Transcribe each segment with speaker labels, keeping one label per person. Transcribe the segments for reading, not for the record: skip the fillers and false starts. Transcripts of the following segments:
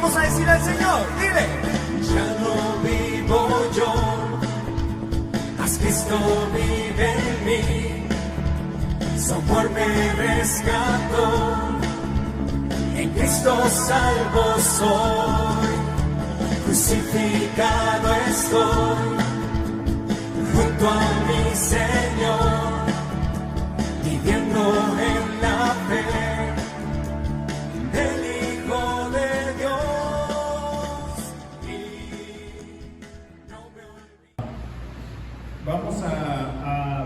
Speaker 1: vamos a decir al Señor, dile.
Speaker 2: Ya no vivo yo, mas Cristo vive en mí. Su amor me rescató, en Cristo salvo soy. Crucificado estoy, junto a mi Señor, viviendo en la fe del Hijo de Dios. Y no me olvido.
Speaker 3: Vamos a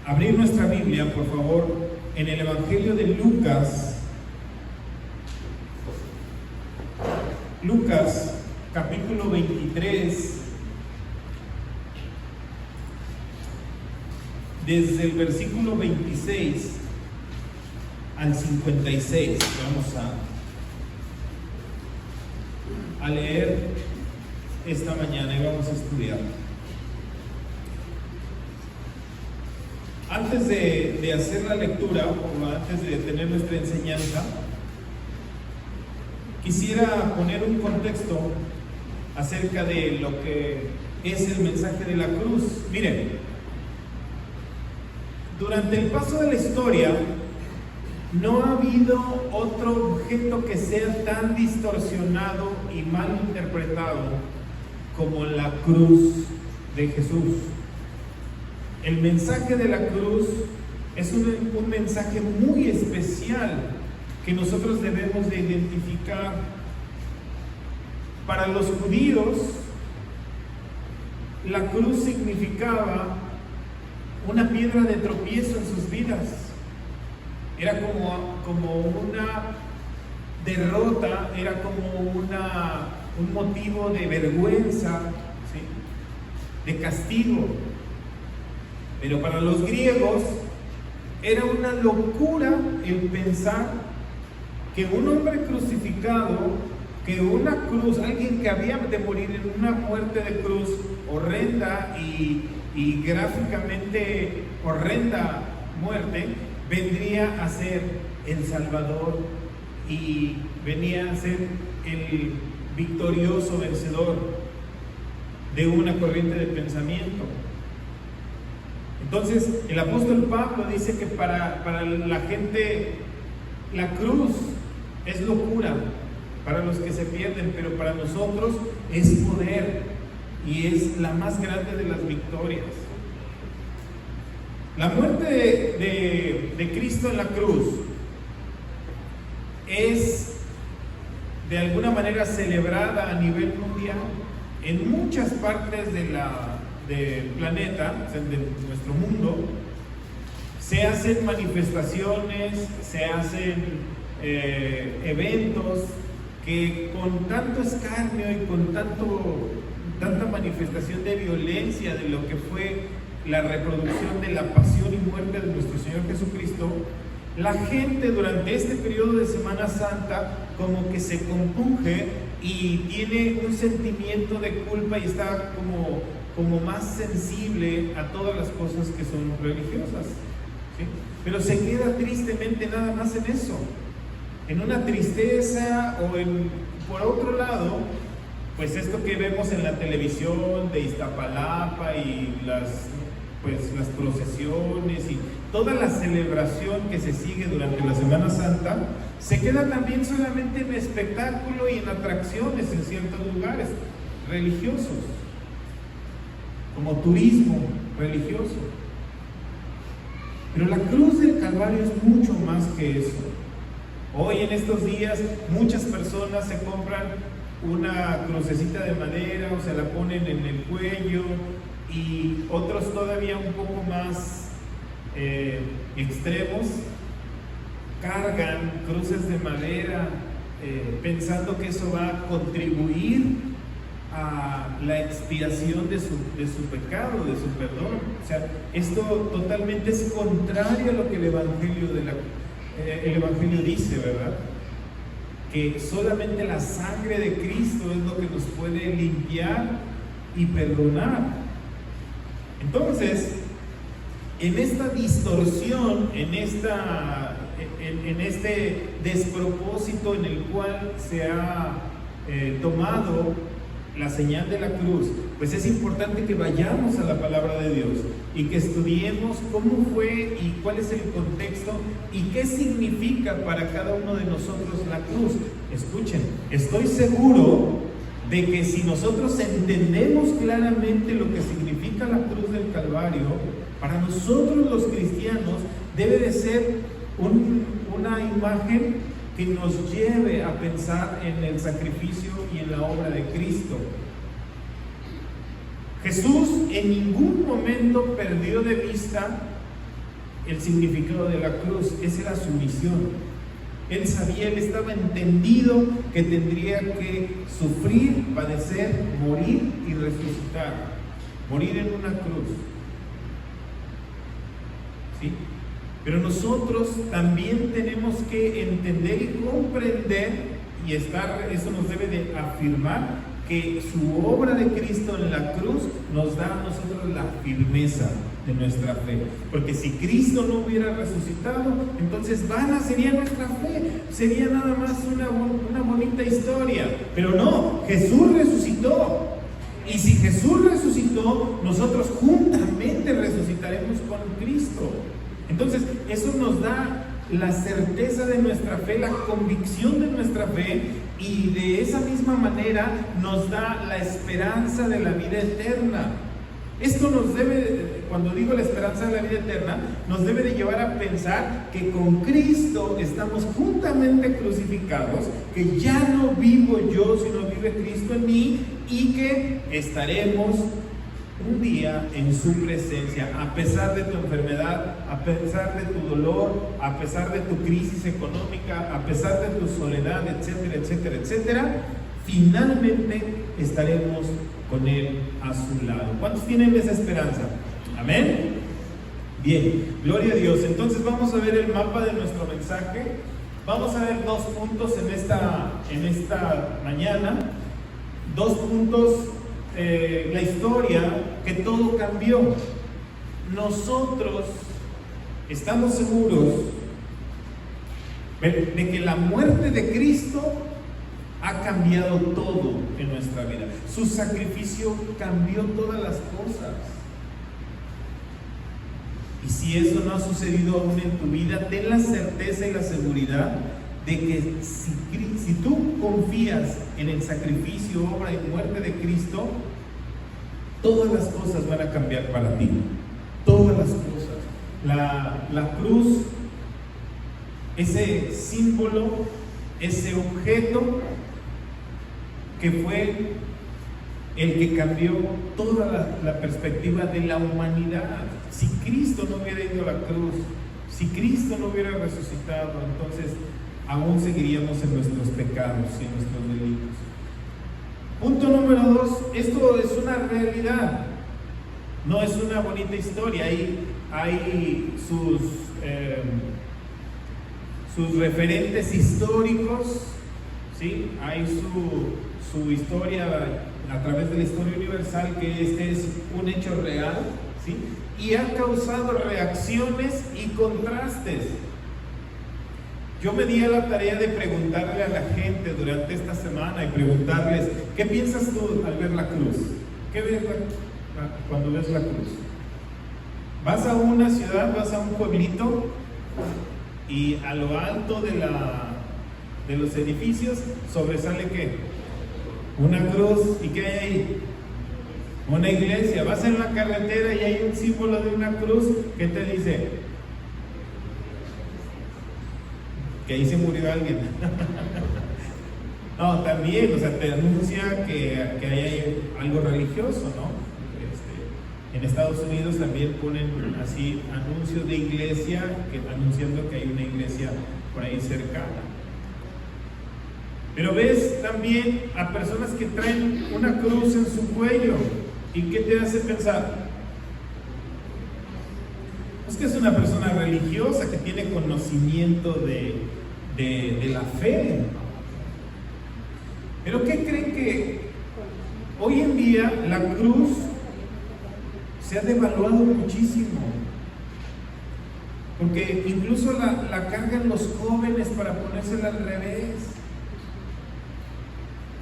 Speaker 3: abrir nuestra Biblia, por favor, en el Evangelio de Lucas. Lucas, capítulo 23, desde el versículo 26 al 56. Vamos a leer esta mañana y vamos a estudiar. Antes de hacer la lectura, o antes de tener nuestra enseñanza, quisiera poner un contexto acerca de lo que es el mensaje de la cruz. Miren, durante el paso de la historia, no ha habido otro objeto que sea tan distorsionado y mal interpretado como la cruz de Jesús. El mensaje de la cruz es un mensaje muy especial que nosotros debemos de identificar. Para los judíos, la cruz significaba una piedra de tropiezo en sus vidas. Era como una derrota, era como un motivo de vergüenza, ¿sí?, de castigo. Pero para los griegos era una locura el pensar que un hombre crucificado, que una cruz, alguien que había de morir en una muerte de cruz horrenda y gráficamente horrenda muerte, vendría a ser el Salvador y venía a ser el victorioso vencedor de una corriente de pensamiento. Entonces, el apóstol Pablo dice que para la gente la cruz es locura para los que se pierden, pero para nosotros es poder y es la más grande de las victorias. La muerte de Cristo en la cruz es de alguna manera celebrada a nivel mundial en muchas partes del planeta, de nuestro mundo. Se hacen manifestaciones, se hacen eventos que con tanto escarnio y con tanta manifestación de violencia de lo que fue la reproducción de la pasión y muerte de nuestro Señor Jesucristo, la gente durante este periodo de Semana Santa como que se compunge y tiene un sentimiento de culpa y está como más sensible a todas las cosas que son religiosas, ¿sí? Pero se queda tristemente nada más en eso, en una tristeza o por otro lado, pues esto que vemos en la televisión de Iztapalapa y las procesiones y toda la celebración que se sigue durante la Semana Santa, se queda también solamente en espectáculo y en atracciones en ciertos lugares religiosos, como turismo religioso. Pero la cruz del Calvario es mucho más que eso. Hoy en estos días muchas personas se compran una crucecita de madera o se la ponen en el cuello, y otros todavía un poco más extremos cargan cruces de madera pensando que eso va a contribuir a la expiación de su pecado, de su perdón. O sea, esto totalmente es contrario a lo que el Evangelio dice, ¿verdad? Que solamente la sangre de Cristo es lo que nos puede limpiar y perdonar. Entonces, en esta distorsión, en en este despropósito en el cual se ha tomado la señal de la cruz, pues es importante que vayamos a la palabra de Dios y que estudiemos cómo fue y cuál es el contexto y qué significa para cada uno de nosotros la cruz. Escuchen, estoy seguro de que si nosotros entendemos claramente lo que significa la cruz del Calvario, para nosotros los cristianos debe de ser una imagen que nos lleve a pensar en el sacrificio y en la obra de Cristo. Jesús en ningún momento perdió de vista el significado de la cruz. Esa era su misión. Él sabía, él estaba entendido que tendría que sufrir, padecer, morir y resucitar. Morir en una cruz. ¿Sí? Pero nosotros también tenemos que entender y comprender y eso nos debe de afirmar que su obra de Cristo en la cruz nos da a nosotros la firmeza de nuestra fe. Porque si Cristo no hubiera resucitado, entonces vana sería nuestra fe, sería nada más una bonita historia. Pero no, Jesús resucitó. Y si Jesús resucitó, nosotros juntamente resucitaremos con Cristo. Entonces, eso nos da la certeza de nuestra fe, la convicción de nuestra fe, y de esa misma manera nos da la esperanza de la vida eterna. Esto nos debe, cuando digo la esperanza de la vida eterna, nos debe de llevar a pensar que con Cristo estamos juntamente crucificados, que ya no vivo yo, sino vive Cristo en mí, y que estaremos un día en su presencia, a pesar de tu enfermedad, a pesar de tu dolor, a pesar de tu crisis económica, a pesar de tu soledad, etcétera, etcétera, etcétera. Finalmente estaremos con Él a su lado. ¿Cuántos tienen esa esperanza? Amén. Bien, gloria a Dios. Entonces vamos a ver el mapa de nuestro mensaje. Vamos a ver 2 puntos en esta mañana. 2 puntos. La historia, que todo cambió. Nosotros estamos seguros de que la muerte de Cristo ha cambiado todo en nuestra vida. Su sacrificio cambió todas las cosas. Y si eso no ha sucedido aún en tu vida, ten la certeza y la seguridad de que si tú confías en el sacrificio, obra y muerte de Cristo, todas las cosas van a cambiar para ti. Todas las cosas. La cruz, ese símbolo, ese objeto que fue el que cambió toda la perspectiva de la humanidad. Si Cristo no hubiera ido a la cruz, si Cristo no hubiera resucitado, entonces aún seguiríamos en nuestros pecados y en nuestros delitos. Punto número 2, esto es una realidad, no es una bonita historia. Hay sus referentes históricos, ¿sí? Hay su historia a través de la historia universal, que este es un hecho real, ¿sí? Y ha causado reacciones y contrastes. Yo me di a la tarea de preguntarle a la gente durante esta semana y preguntarles, ¿qué piensas tú al ver la cruz? ¿Qué ves cuando ves la cruz? Vas a una ciudad, vas a un pueblito, y a lo alto de los edificios sobresale ¿qué? Una cruz. ¿Y qué hay ahí? Una iglesia. Vas en la carretera y hay un símbolo de una cruz. ¿Qué te dice? Que ahí se murió alguien. No, también, o sea, te anuncia que ahí hay algo religioso, ¿no? En Estados Unidos también ponen así anuncios de iglesia, anunciando que hay una iglesia por ahí cercana. Pero ves también a personas que traen una cruz en su cuello. ¿Y qué te hace pensar? Es que es una persona religiosa que tiene conocimiento de la fe. Pero ¿qué creen? Que hoy en día la cruz se ha devaluado muchísimo. Porque incluso la cargan los jóvenes para ponérsela al revés,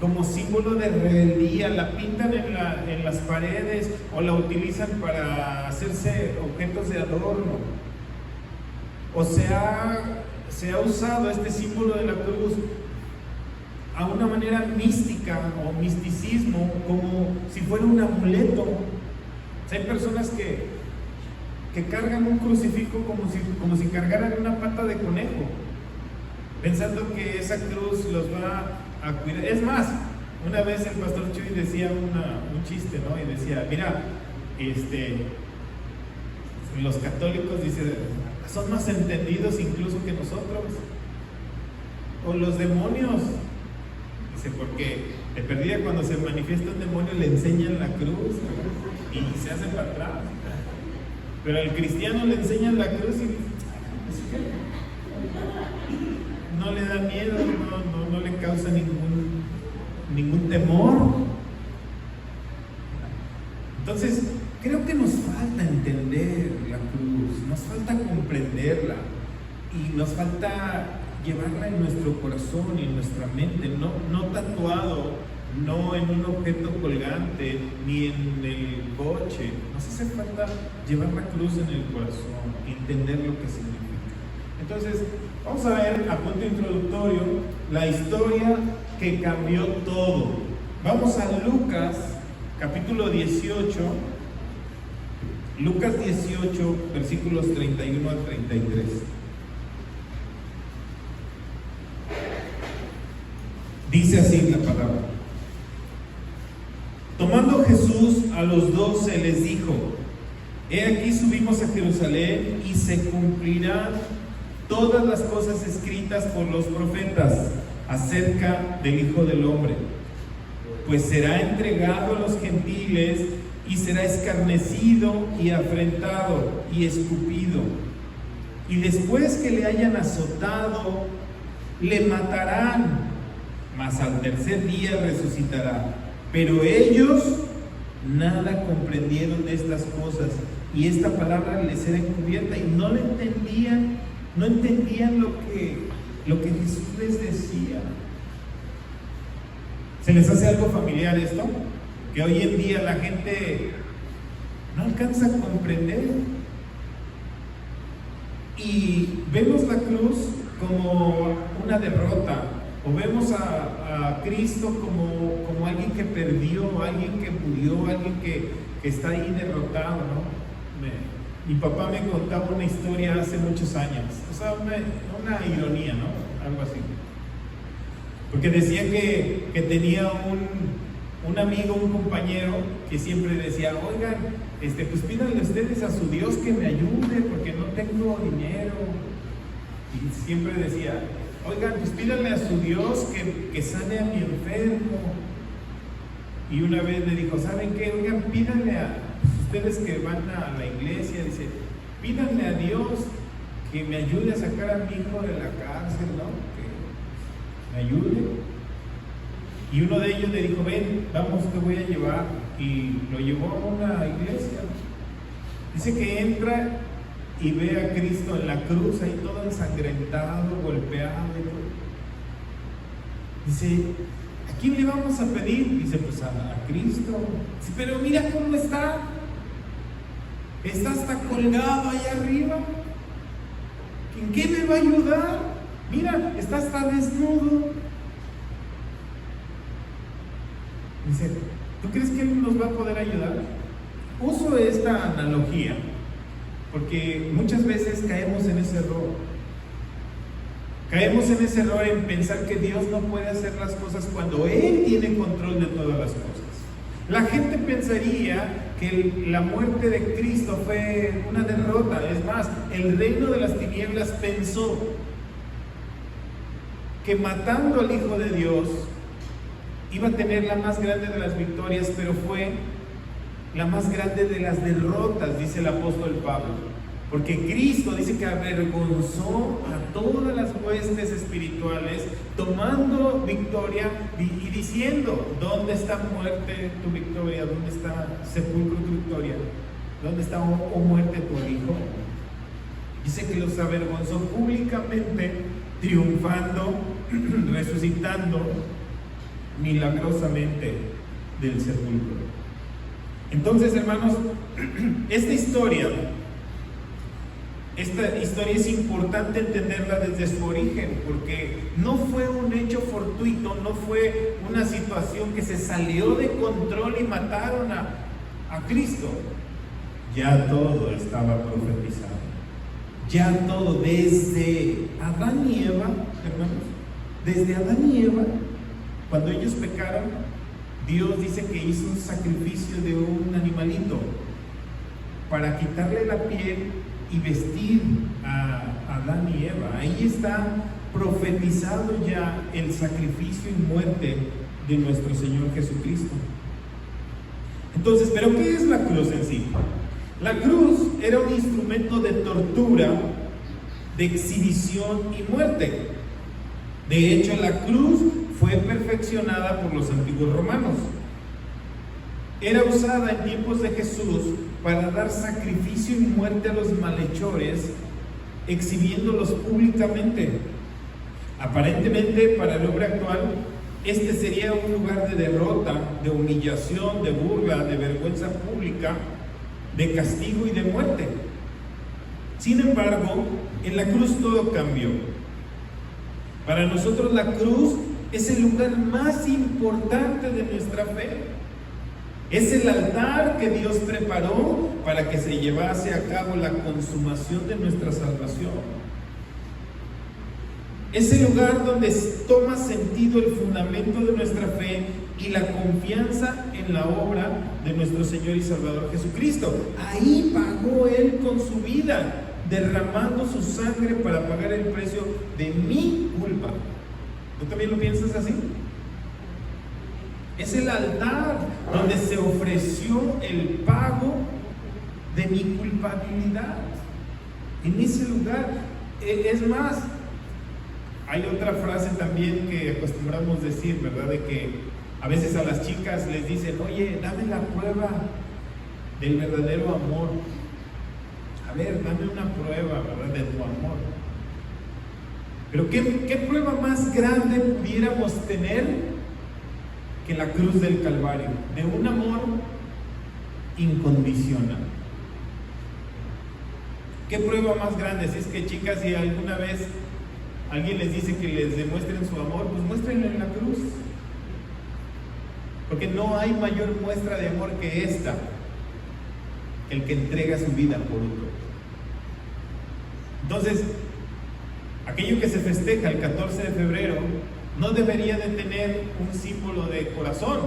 Speaker 3: como símbolo de rebeldía, la pintan en las paredes o la utilizan para hacerse objetos de adorno. O se ha usado este símbolo de la cruz a una manera mística o misticismo, como si fuera un amuleto. O sea, hay personas que cargan un crucifijo como si cargaran una pata de conejo, pensando que esa cruz los va a cuidar. Es más, una vez el pastor Chuy decía un chiste, ¿no? Y decía, mira, los católicos, dice, son más entendidos incluso que nosotros, o los demonios, dice, porque de perdida cuando se manifiesta un demonio le enseñan la cruz y se hace para atrás, pero al cristiano le enseñan la cruz y no le da miedo, no le causa ningún temor. Entonces, creo que nos falta entender la cruz, nos falta comprenderla y nos falta llevarla en nuestro corazón y en nuestra mente, no tatuado, no en un objeto colgante, ni en el coche. Nos hace falta llevar la cruz en el corazón, entender lo que significa. Entonces, vamos a ver a punto introductorio la historia que cambió todo. Vamos a Lucas, capítulo 18, Lucas 18, versículos 31 al 33. Dice así la palabra. Tomando Jesús a los 12 les dijo: He aquí subimos a Jerusalén y se cumplirán todas las cosas escritas por los profetas acerca del Hijo del Hombre, pues será entregado a los gentiles y será escarnecido y afrentado y escupido, y después que le hayan azotado le matarán, mas al tercer día resucitará. Pero ellos nada comprendieron de estas cosas, y esta palabra les era encubierta y no entendían lo que Jesús les decía. ¿Se les hace algo familiar esto? Que hoy en día la gente no alcanza a comprender. Y vemos la cruz como una derrota, o vemos a Cristo como alguien que perdió, alguien que murió, alguien que está ahí derrotado, ¿no? Mi papá me contaba una historia hace muchos años, o sea, una ironía, ¿no? Algo así. Porque decía que tenía un amigo, un compañero, que siempre decía: oigan, pues pídanle ustedes a su Dios que me ayude porque no tengo dinero. Y siempre decía: oigan, pues pídanle a su Dios que sane a mi enfermo. Y una vez le dijo: ¿saben qué? Oigan, pídanle a ustedes que van a la iglesia, dice, pídanle a Dios que me ayude a sacar a mi hijo de la cárcel, ¿no? Que me ayude. Y uno de ellos le dijo: ven, vamos, te voy a llevar. Y lo llevó a una iglesia. Dice que entra y ve a Cristo en la cruz, ahí todo ensangrentado, golpeado. Dice: ¿a quién le vamos a pedir? Dice: pues a Cristo. Dice: pero mira cómo está hasta colgado allá arriba. ¿En qué me va a ayudar? Mira, está hasta desnudo. Dice: ¿tú crees que Él nos va a poder ayudar? Uso esta analogía porque muchas veces caemos en ese error. Caemos en ese error en pensar que Dios no puede hacer las cosas cuando Él tiene control de todas las cosas. La gente pensaría que la muerte de Cristo fue una derrota. Es más, el reino de las tinieblas pensó que matando al Hijo de Dios iba a tener la más grande de las victorias, pero fue la más grande de las derrotas, dice el apóstol Pablo. Porque Cristo dice que avergonzó a todas las huestes espirituales, tomando victoria y diciendo: ¿dónde está muerte tu victoria? ¿Dónde está sepulcro tu victoria? ¿Dónde está, oh muerte, tu hijo? Dice que los avergonzó públicamente, triunfando, resucitando milagrosamente del sepulcro. Entonces, hermanos, esta historia es importante entenderla desde su origen, porque no fue un hecho fortuito, no fue una situación que se salió de control y mataron a Cristo. Ya todo estaba profetizado. Ya todo, desde Adán y Eva, hermanos, desde Adán y Eva, cuando ellos pecaron, Dios dice que hizo un sacrificio de un animalito para quitarle la piel y vestir a Adán y Eva. Ahí está profetizado ya el sacrificio y muerte de nuestro Señor Jesucristo. Entonces, ¿pero qué es la cruz en sí? La cruz era un instrumento de tortura, de exhibición y muerte. De hecho, la cruz fue perfeccionada por los antiguos romanos. Era usada en tiempos de Jesús para dar sacrificio y muerte a los malhechores, exhibiéndolos públicamente. Aparentemente, para el hombre actual, este sería un lugar de derrota, de humillación, de burla, de vergüenza pública, de castigo y de muerte. Sin embargo, en la cruz todo cambió. Para nosotros la cruz es el lugar más importante de nuestra fe. Es el altar que Dios preparó para que se llevase a cabo la consumación de nuestra salvación. Es el lugar donde toma sentido el fundamento de nuestra fe y la confianza en la obra de nuestro Señor y Salvador Jesucristo. Ahí pagó Él con su vida, derramando su sangre para pagar el precio de mi culpa. ¿Tú también lo piensas así? Es el altar donde se ofreció el pago de mi culpabilidad. En ese lugar, es más, hay otra frase también que acostumbramos decir, ¿verdad? De que a veces a las chicas les dicen, oye, dame la prueba del verdadero amor. A ver, dame una prueba, ¿verdad? De tu amor. Pero ¿qué prueba más grande pudiéramos tener que la cruz del Calvario? De un amor incondicional. ¿Qué prueba más grande? Si es que, chicas, si alguna vez alguien les dice que les demuestren su amor, pues muéstrenlo en la cruz. Porque no hay mayor muestra de amor que esta, el que entrega su vida por otro. Entonces, aquello que se festeja el 14 de febrero no debería de tener un símbolo de corazón,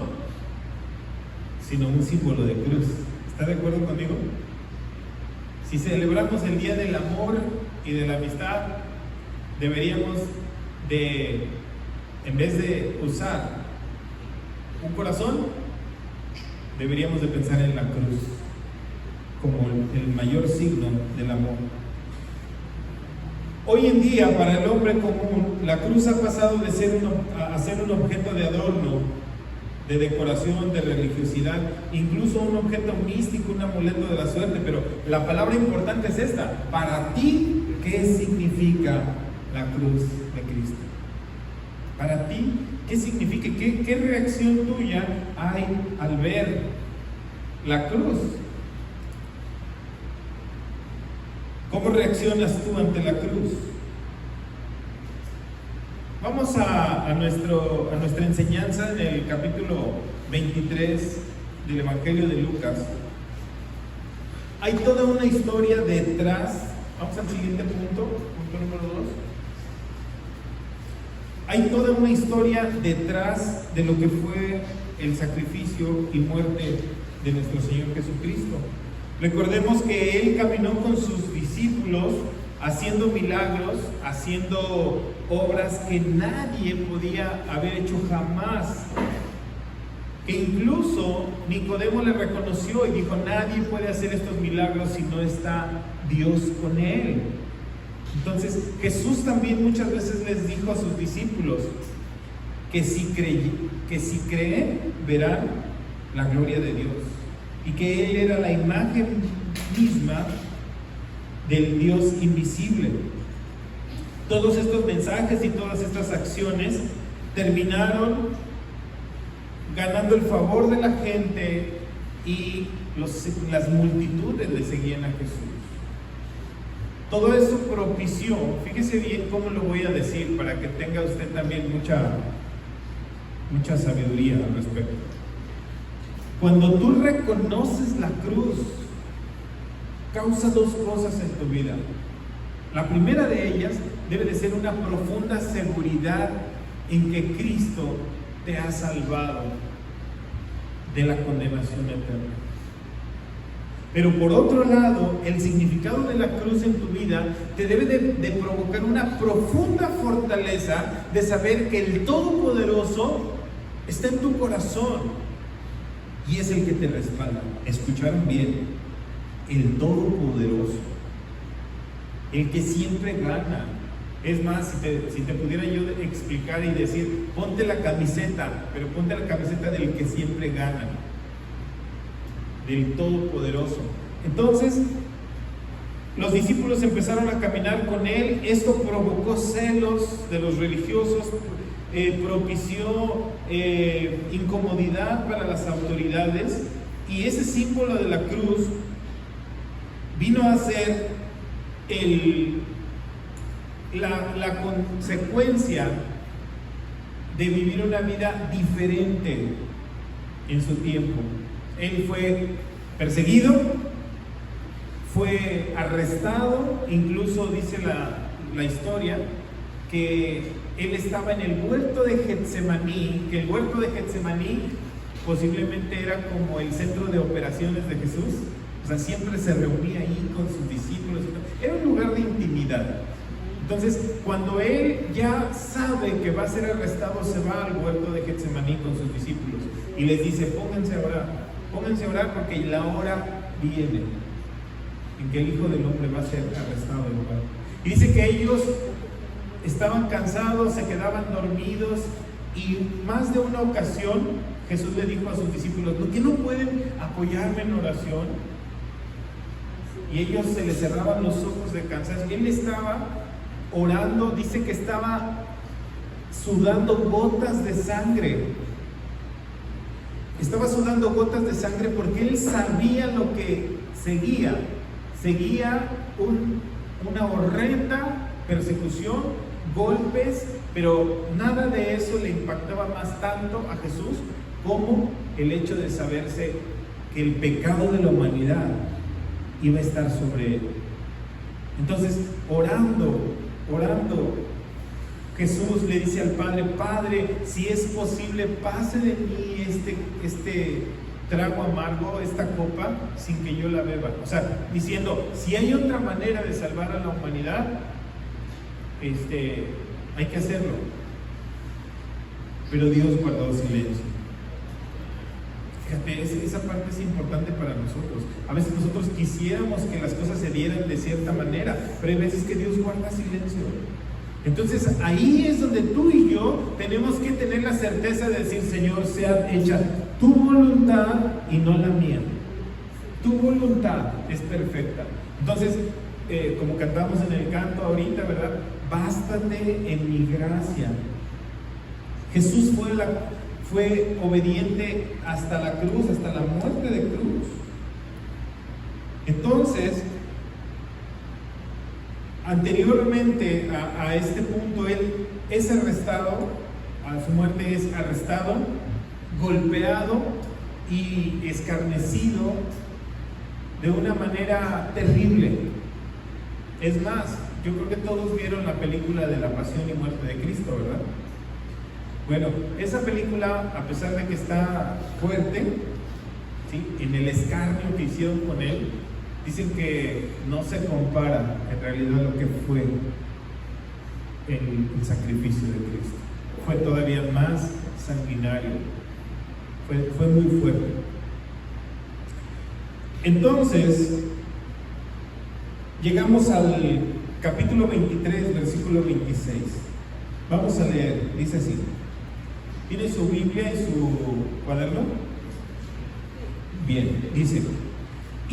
Speaker 3: sino un símbolo de cruz. ¿Está de acuerdo conmigo? Si celebramos el Día del Amor y de la Amistad, deberíamos de, en vez de usar un corazón, deberíamos de pensar en la cruz como el mayor signo del amor. Hoy en día, para el hombre común, la cruz ha pasado de ser a ser un objeto de adorno, de decoración, de religiosidad, incluso un objeto místico, un amuleto de la suerte. Pero la palabra importante es esta: para ti, ¿qué significa la cruz de Cristo? Para ti, ¿qué significa? ¿Qué reacción tuya hay al ver la cruz? ¿Cómo reaccionas tú ante la cruz? Vamos a nuestra enseñanza en el capítulo 23 del Evangelio de Lucas. Hay toda una historia detrás. Vamos al siguiente punto número 2. Hay toda una historia detrás de lo que fue el sacrificio y muerte de nuestro Señor Jesucristo. Recordemos que Él caminó con sus discípulos haciendo milagros, haciendo obras que nadie podía haber hecho jamás. Que incluso Nicodemo le reconoció y dijo: nadie puede hacer estos milagros si no está Dios con él. Entonces Jesús también muchas veces les dijo a sus discípulos que si creen, verán la gloria de Dios, y que Él era la imagen misma del Dios invisible. Todos estos mensajes y todas estas acciones terminaron ganando el favor de la gente y las multitudes le seguían a Jesús. Todo eso propició, fíjese bien cómo lo voy a decir para que tenga usted también mucha sabiduría al respecto. Cuando tú reconoces la cruz, causa dos cosas en tu vida. La primera de ellas debe de ser una profunda seguridad en que Cristo te ha salvado de la condenación eterna. Pero por otro lado, el significado de la cruz en tu vida te debe de provocar una profunda fortaleza de saber que el Todopoderoso está en tu corazón y es el que te respalda. ¿Escucharon bien? El Todopoderoso, el que siempre gana. Es más, si te pudiera yo explicar y decir, ponte la camiseta, pero ponte la camiseta del que siempre gana, del Todopoderoso. Entonces, los discípulos empezaron a caminar con él. Esto provocó celos de los religiosos, propició incomodidad para las autoridades, y ese símbolo de la cruz vino a ser la consecuencia de vivir una vida diferente en su tiempo. Él fue perseguido, fue arrestado, incluso dice la historia que él estaba en el huerto de Getsemaní, que el huerto de Getsemaní posiblemente era como el centro de operaciones de Jesús. O sea, siempre se reunía ahí con sus discípulos. Era un lugar de intimidad. Entonces, cuando él ya sabe que va a ser arrestado, se va al huerto de Getsemaní con sus discípulos y les dice, pónganse a orar porque la hora viene en que el Hijo del Hombre va a ser arrestado en lugar. Y dice que ellos estaban cansados, se quedaban dormidos, y más de una ocasión Jesús le dijo a sus discípulos, ¿no que no pueden apoyarme en oración? Y ellos se les cerraban los ojos de cansancio. Él estaba orando, dice que estaba sudando gotas de sangre. Estaba sudando gotas de sangre porque él sabía lo que seguía. Seguía una horrenda persecución, golpes, pero nada de eso le impactaba más tanto a Jesús como el hecho de saberse que el pecado de la humanidad iba a estar sobre él. Entonces, orando, Jesús le dice al Padre, Padre, si es posible, pase de mí este trago amargo, esta copa, sin que yo la beba. O sea, diciendo, si hay otra manera de salvar a la humanidad, hay que hacerlo. Pero Dios guardó silencio. Fíjate, esa parte es importante para nosotros. A veces nosotros quisiéramos que las cosas se dieran de cierta manera, pero hay veces que Dios guarda silencio. Entonces ahí es donde tú y yo tenemos que tener la certeza de decir, Señor, sea hecha tu voluntad y no la mía. Tu voluntad es perfecta. Entonces, como cantamos en el canto ahorita, ¿verdad? Bástate en mi gracia. Jesús fue obediente hasta la cruz, hasta la muerte de cruz. Entonces, anteriormente a este punto, él es arrestado, a su muerte es arrestado, golpeado y escarnecido de una manera terrible. Es más, yo creo que todos vieron la película de la pasión y muerte de Cristo, ¿verdad? Bueno, esa película, a pesar de que está fuerte, ¿sí?, en el escarnio que hicieron con él, dicen que no se compara en realidad a lo que fue el sacrificio de Cristo. Fue todavía más sanguinario, fue muy fuerte. Entonces, llegamos al capítulo 23, versículo 26. Vamos a leer, dice así. ¿Tiene su Biblia y su cuaderno? Bien, dice: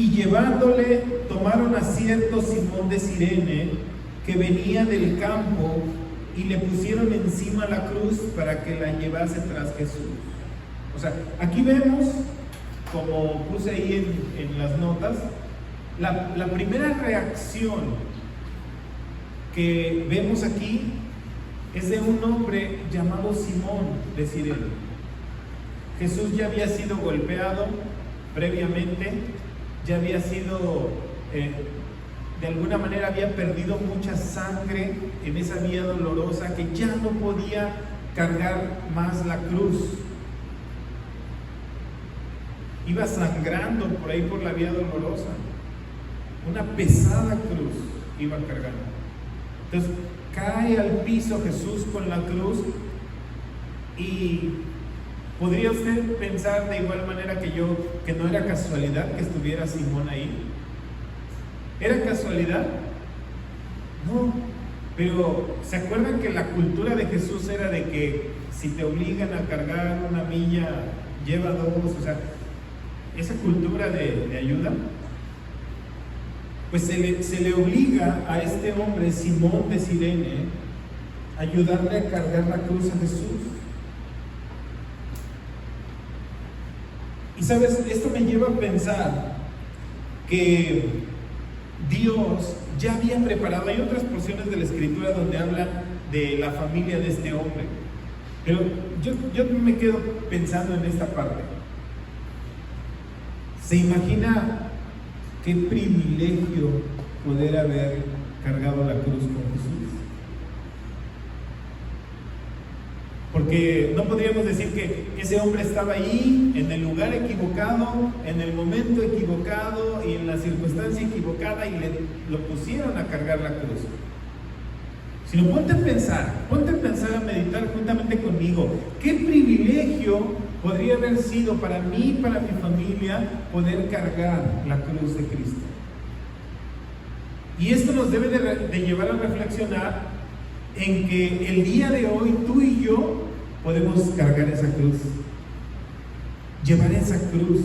Speaker 3: Y llevándole, tomaron a cierto Simón de Cirene, que venía del campo, y le pusieron encima la cruz para que la llevase tras Jesús. O sea, aquí vemos, como puse ahí en las notas, la primera reacción que vemos aquí es de un hombre llamado Simón de Cirene. Jesús ya había sido golpeado previamente, ya había sido, de alguna manera había perdido mucha sangre en esa vía dolorosa, que ya no podía cargar más la cruz. Iba sangrando por ahí por la vía dolorosa. Una pesada cruz iba cargando. Entonces cae al piso Jesús con la cruz, y podría usted pensar de igual manera que yo que no era casualidad que estuviera Simón ahí. ¿Era casualidad? No, pero ¿se acuerdan que la cultura de Jesús era de que si te obligan a cargar una milla, lleva dos? O sea, esa cultura de ayuda, pues se le obliga a este hombre, Simón de Cirene, a ayudarle a cargar la cruz a Jesús. Y sabes, esto me lleva a pensar que Dios ya había preparado. Hay otras porciones de la Escritura donde hablan de la familia de este hombre, pero yo me quedo pensando en esta parte. ¿Se imagina qué privilegio poder haber cargado la cruz con Jesús? Porque no podríamos decir que ese hombre estaba ahí, en el lugar equivocado, en el momento equivocado y en la circunstancia equivocada, y lo pusieron a cargar la cruz. Sino ponte a pensar, a meditar juntamente conmigo, ¿qué privilegio podría haber sido para mí y para mi familia poder cargar la cruz de Cristo? Y esto nos debe de llevar a reflexionar en que el día de hoy tú y yo podemos cargar esa cruz, llevar esa cruz.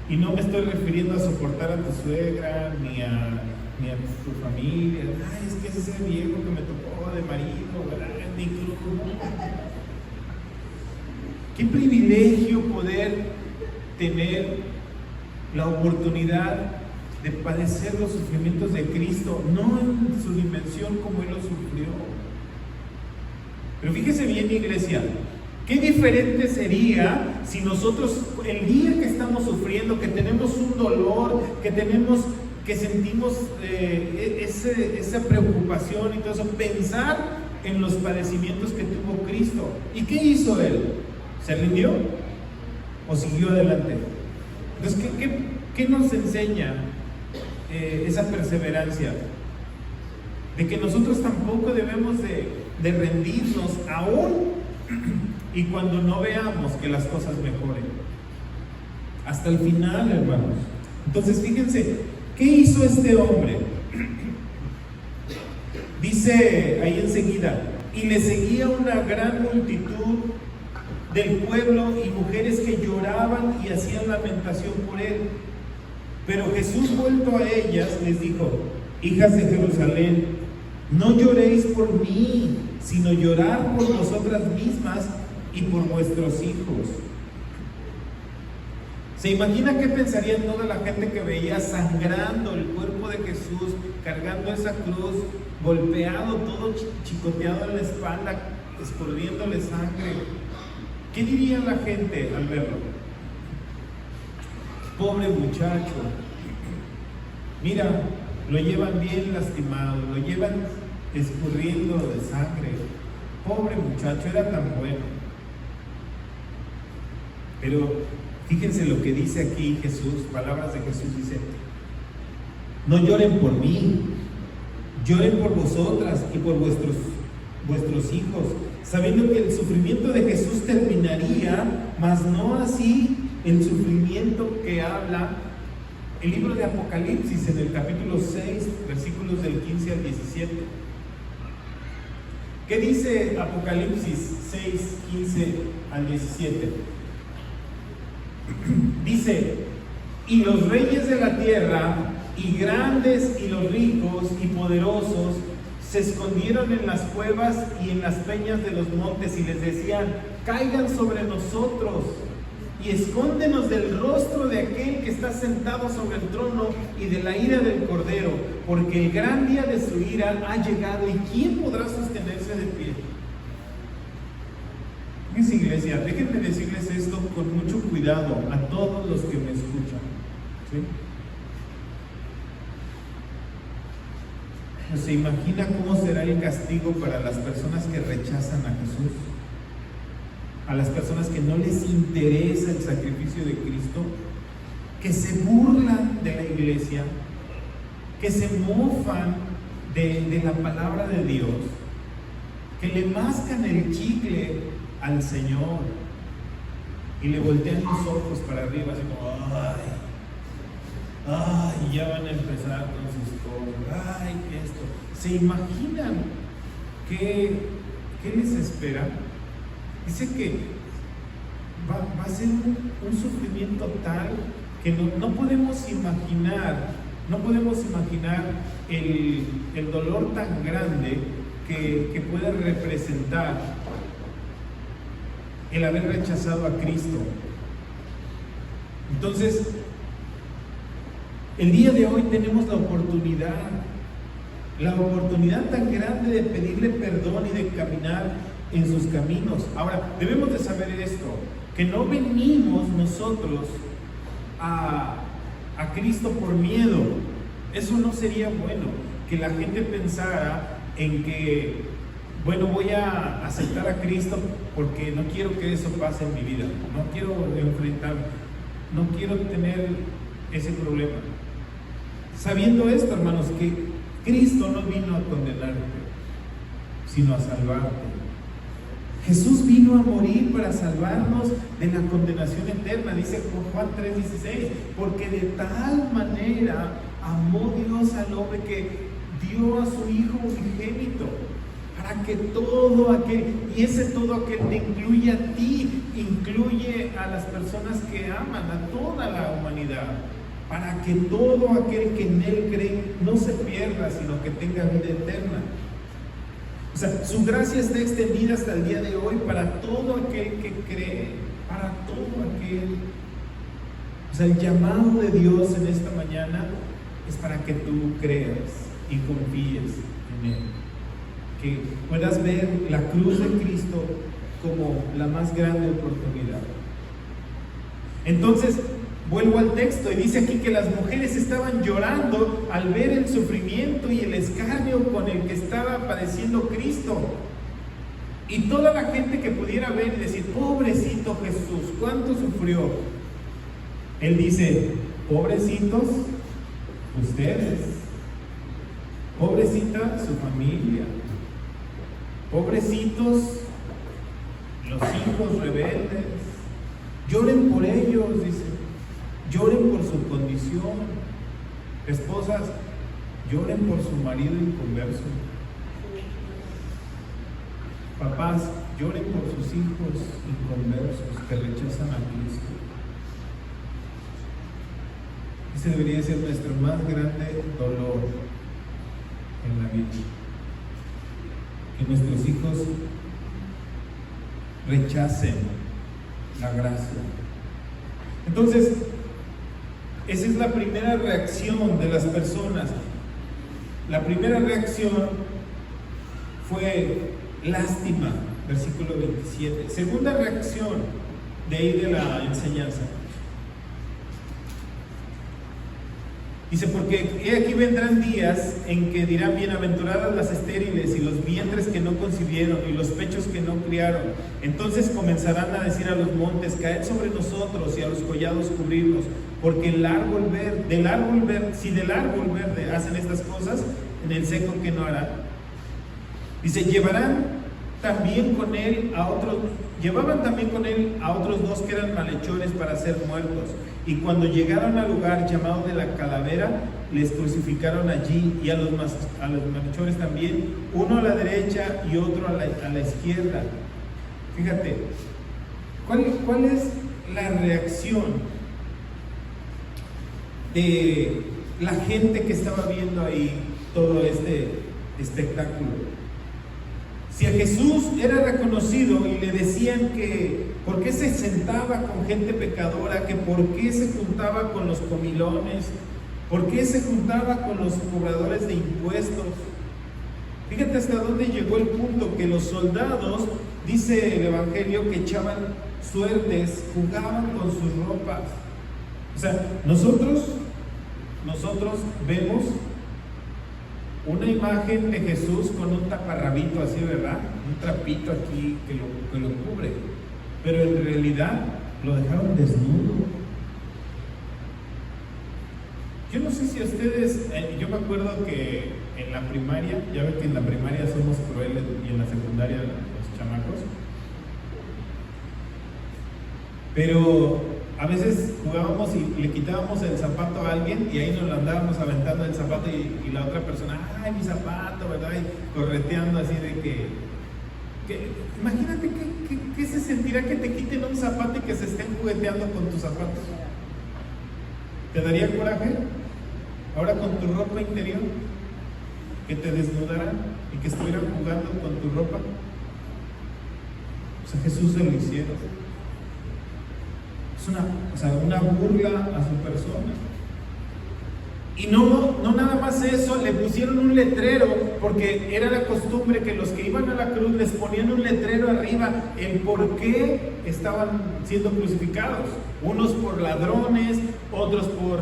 Speaker 3: Y no me estoy refiriendo a soportar a tu suegra ni a tu familia. Ay, es que ese viejo que me tocó de marido, ¿verdad? Es mi cruz. Qué privilegio poder tener la oportunidad de padecer los sufrimientos de Cristo, no en su dimensión como Él lo sufrió. Pero fíjese bien, iglesia, qué diferente sería si nosotros, el día que estamos sufriendo, que tenemos un dolor, que sentimos esa preocupación y todo eso, pensar en los padecimientos que tuvo Cristo. ¿Y qué hizo Él? ¿Se rindió o siguió adelante? Entonces, ¿qué nos enseña esa perseverancia? De que nosotros tampoco debemos de rendirnos aún y cuando no veamos que las cosas mejoren. Hasta el final, hermanos. Entonces, fíjense, ¿qué hizo este hombre? Dice ahí enseguida, y le seguía una gran multitud del pueblo y mujeres que lloraban y hacían lamentación por él. Pero Jesús, vuelto a ellas, les dijo: hijas de Jerusalén, no lloréis por mí, sino llorad por vosotras mismas y por vuestros hijos. ¿Se imagina qué pensaría toda la gente que veía sangrando el cuerpo de Jesús, cargando esa cruz, golpeado, todo chicoteado en la espalda, escurriéndole sangre? ¿Qué diría la gente al verlo? Pobre muchacho, mira, lo llevan bien lastimado, lo llevan escurriendo de sangre. Pobre muchacho, era tan bueno. Pero fíjense lo que dice aquí Jesús, palabras de Jesús, dice: no lloren por mí, lloren por vosotras y por vuestros hijos, sabiendo que el sufrimiento de Jesús terminaría, mas no así el sufrimiento que habla el libro de Apocalipsis en el capítulo 6, versículos del 15 al 17. ¿Qué dice Apocalipsis 6, 15 al 17? Dice: Y los reyes de la tierra, y grandes, y los ricos, y poderosos, se escondieron en las cuevas y en las peñas de los montes, y les decían: caigan sobre nosotros, y escóndenos del rostro de aquel que está sentado sobre el trono y de la ira del Cordero, porque el gran día de su ira ha llegado, y ¿quién podrá sostenerse de pie? Fíjense, iglesia, déjenme decirles esto con mucho cuidado a todos los que me escuchan, ¿sí? ¿Se imagina cómo será el castigo para las personas que rechazan a Jesús? A las personas que no les interesa el sacrificio de Cristo, que se burlan de la iglesia, que se mofan de la palabra de Dios, que le mascan el chicle al Señor y le voltean los ojos para arriba, así como: ay, ya van a empezar con sus cosas, ay, esto. ¿Se imaginan qué les espera? Dice que va a ser un sufrimiento tal que no podemos imaginar el dolor tan grande que puede representar el haber rechazado a Cristo. Entonces, el día de hoy tenemos la oportunidad tan grande de pedirle perdón y de caminar en sus caminos. Ahora, debemos de saber esto, que no venimos nosotros a Cristo por miedo. Eso no sería bueno, que la gente pensara en que, bueno, voy a aceptar a Cristo porque no quiero que eso pase en mi vida, no quiero enfrentarme, no quiero tener ese problema. Sabiendo esto, hermanos, que Cristo no vino a condenarte, sino a salvarte. Jesús vino a morir para salvarnos de la condenación eterna, dice Juan 3:16, porque de tal manera amó Dios al hombre que dio a su Hijo unigénito, para que todo aquel, y ese todo aquel te incluye a ti, incluye a las personas que aman, a toda la humanidad, para que todo aquel que en Él cree no se pierda, sino que tenga vida eterna. O sea, su gracia está extendida hasta el día de hoy para todo aquel que cree, para todo aquel. O sea, el llamado de Dios en esta mañana es para que tú creas y confíes en Él. Que puedas ver la cruz de Cristo como la más grande oportunidad. Entonces, vuelvo al texto y dice aquí que las mujeres estaban llorando al ver el sufrimiento y el escarnio con el que estaba padeciendo Cristo. Y toda la gente que pudiera ver y decir: pobrecito Jesús, ¿cuánto sufrió? Él dice: pobrecitos ustedes, pobrecita su familia, pobrecitos los hijos rebeldes, lloren por ellos, dice. Lloren por su condición. Esposas, lloren por su marido inconverso. Papás, lloren por sus hijos inconversos que rechazan a Cristo. Ese debería ser nuestro más grande dolor en la vida. Que nuestros hijos rechacen la gracia. Entonces, esa es la primera reacción de las personas. La primera reacción fue lástima, versículo 27. Segunda reacción de ahí de la enseñanza. Dice: porque he aquí vendrán días en que dirán: bienaventuradas las estériles y los vientres que no concibieron y los pechos que no criaron. Entonces comenzarán a decir a los montes: caed sobre nosotros, y a los collados cubrirnos. Porque si del árbol verde hacen estas cosas, en el seco que no harán. Dice: llevaban también con él a otros dos que eran malhechores para ser muertos. Y cuando llegaron al lugar llamado de la calavera, les crucificaron allí, y a los malhechores también, uno a la derecha y otro a la izquierda. Fíjate, ¿cuál es la reacción de la gente que estaba viendo ahí todo este espectáculo. Si a Jesús era reconocido y le decían que por qué se sentaba con gente pecadora, que por qué se juntaba con los comilones, por qué se juntaba con los cobradores de impuestos. Fíjate hasta dónde llegó el punto que los soldados, dice el Evangelio, que echaban suertes, jugaban con sus ropas. O sea, nosotros vemos una imagen de Jesús con un taparrabito así, ¿verdad? Un trapito aquí que lo cubre. Pero en realidad lo dejaron desnudo. Yo no sé si ustedes, yo me acuerdo que en la primaria, ya ven que en la primaria somos crueles y en la secundaria los chamacos. Pero a veces jugábamos y le quitábamos el zapato a alguien y ahí nos lo andábamos aventando el zapato y la otra persona, ¡ay, mi zapato!, ¿verdad? Y correteando así de que imagínate qué se sentirá que te quiten un zapato y que se estén jugueteando con tus zapatos. ¿Te daría coraje? Ahora con tu ropa interior, que te desnudaran y que estuvieran jugando con tu ropa. O sea, Jesús se lo hicieron. Es una burla a su persona. Y no nada más eso, le pusieron un letrero, porque era la costumbre que los que iban a la cruz les ponían un letrero arriba en por qué estaban siendo crucificados. Unos por ladrones, otros por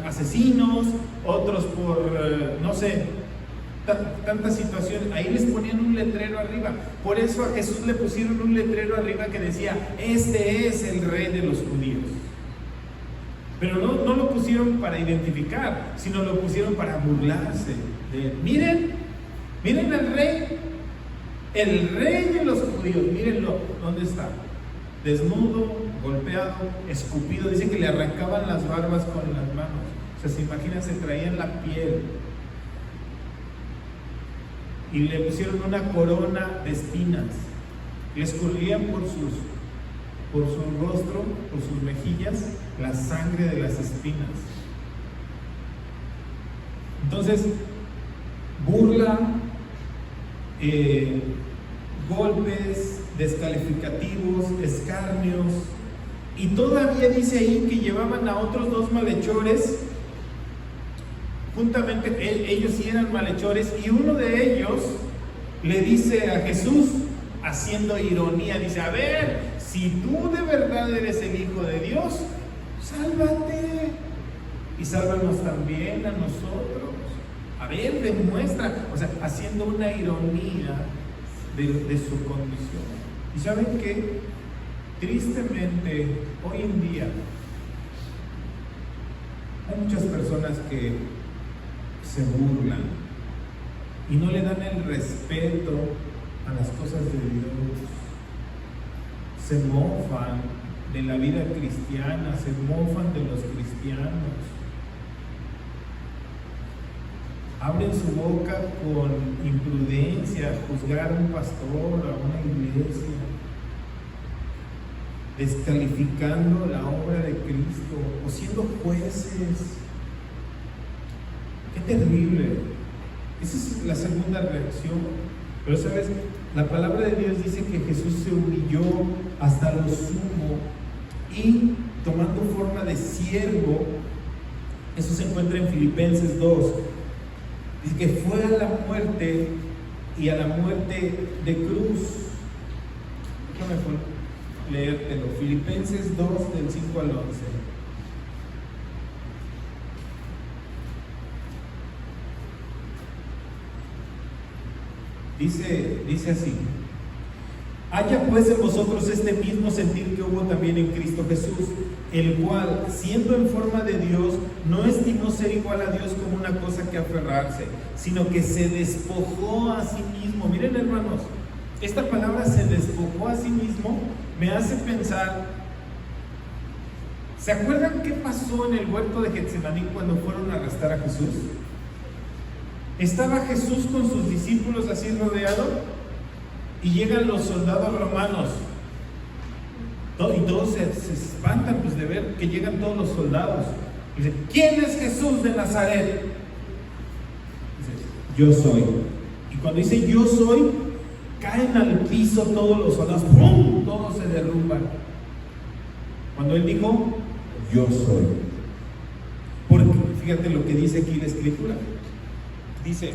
Speaker 3: asesinos, otros por, no sé, tantas situaciones. Ahí les ponían un letrero arriba. Por eso a Jesús le pusieron un letrero arriba que decía: este es el rey de los judíos. Pero no lo pusieron para identificar, sino lo pusieron para burlarse de él. Miren al rey, el rey de los judíos. Mírenlo, ¿dónde está? Desnudo, golpeado, escupido. Dice que le arrancaban las barbas con las manos. O sea, se imaginan, se traían la piel. Y le pusieron una corona de espinas. Le escurrían por su rostro, por sus mejillas, la sangre de las espinas. Entonces, burla, golpes, descalificativos, escarnios, y todavía dice ahí que llevaban a otros dos malhechores. Juntamente, ellos sí eran malhechores, y uno de ellos le dice a Jesús, haciendo ironía, dice: a ver, si tú de verdad eres el Hijo de Dios, sálvate y sálvanos también a nosotros. A ver, demuestra, o sea, haciendo una ironía de su condición. ¿Y saben qué? Tristemente, hoy en día hay muchas personas que se burlan y no le dan el respeto a las cosas de Dios. Se mofan de la vida cristiana, se mofan de los cristianos. Abren su boca con imprudencia, a juzgar a un pastor, a una iglesia, descalificando la obra de Cristo o siendo jueces. Qué terrible. Esa es la segunda reacción. Pero sabes, la palabra de Dios dice que Jesús se humilló hasta lo sumo y tomando forma de siervo. Eso se encuentra en Filipenses 2. Dice que fue a la muerte, y a la muerte de cruz. Déjame leértelo. Filipenses 2, del 5 al 11. Dice así: haya pues en vosotros este mismo sentir que hubo también en Cristo Jesús, el cual, siendo en forma de Dios, no estimó ser igual a Dios como una cosa que aferrarse, sino que se despojó a sí mismo. Miren, hermanos, esta palabra "se despojó a sí mismo" me hace pensar. ¿Se acuerdan qué pasó en el huerto de Getsemaní cuando fueron a arrestar a Jesús? Estaba Jesús con sus discípulos así rodeado, y llegan los soldados romanos, y todos se espantan pues de ver que llegan todos los soldados, Dice, ¿quién es Jesús de Nazaret? Dice, yo soy. Y cuando dice yo soy, caen al piso todos los soldados, ¡pum! Todos se derrumban. Cuando él dijo, yo soy. Porque fíjate lo que dice aquí la escritura. Dice,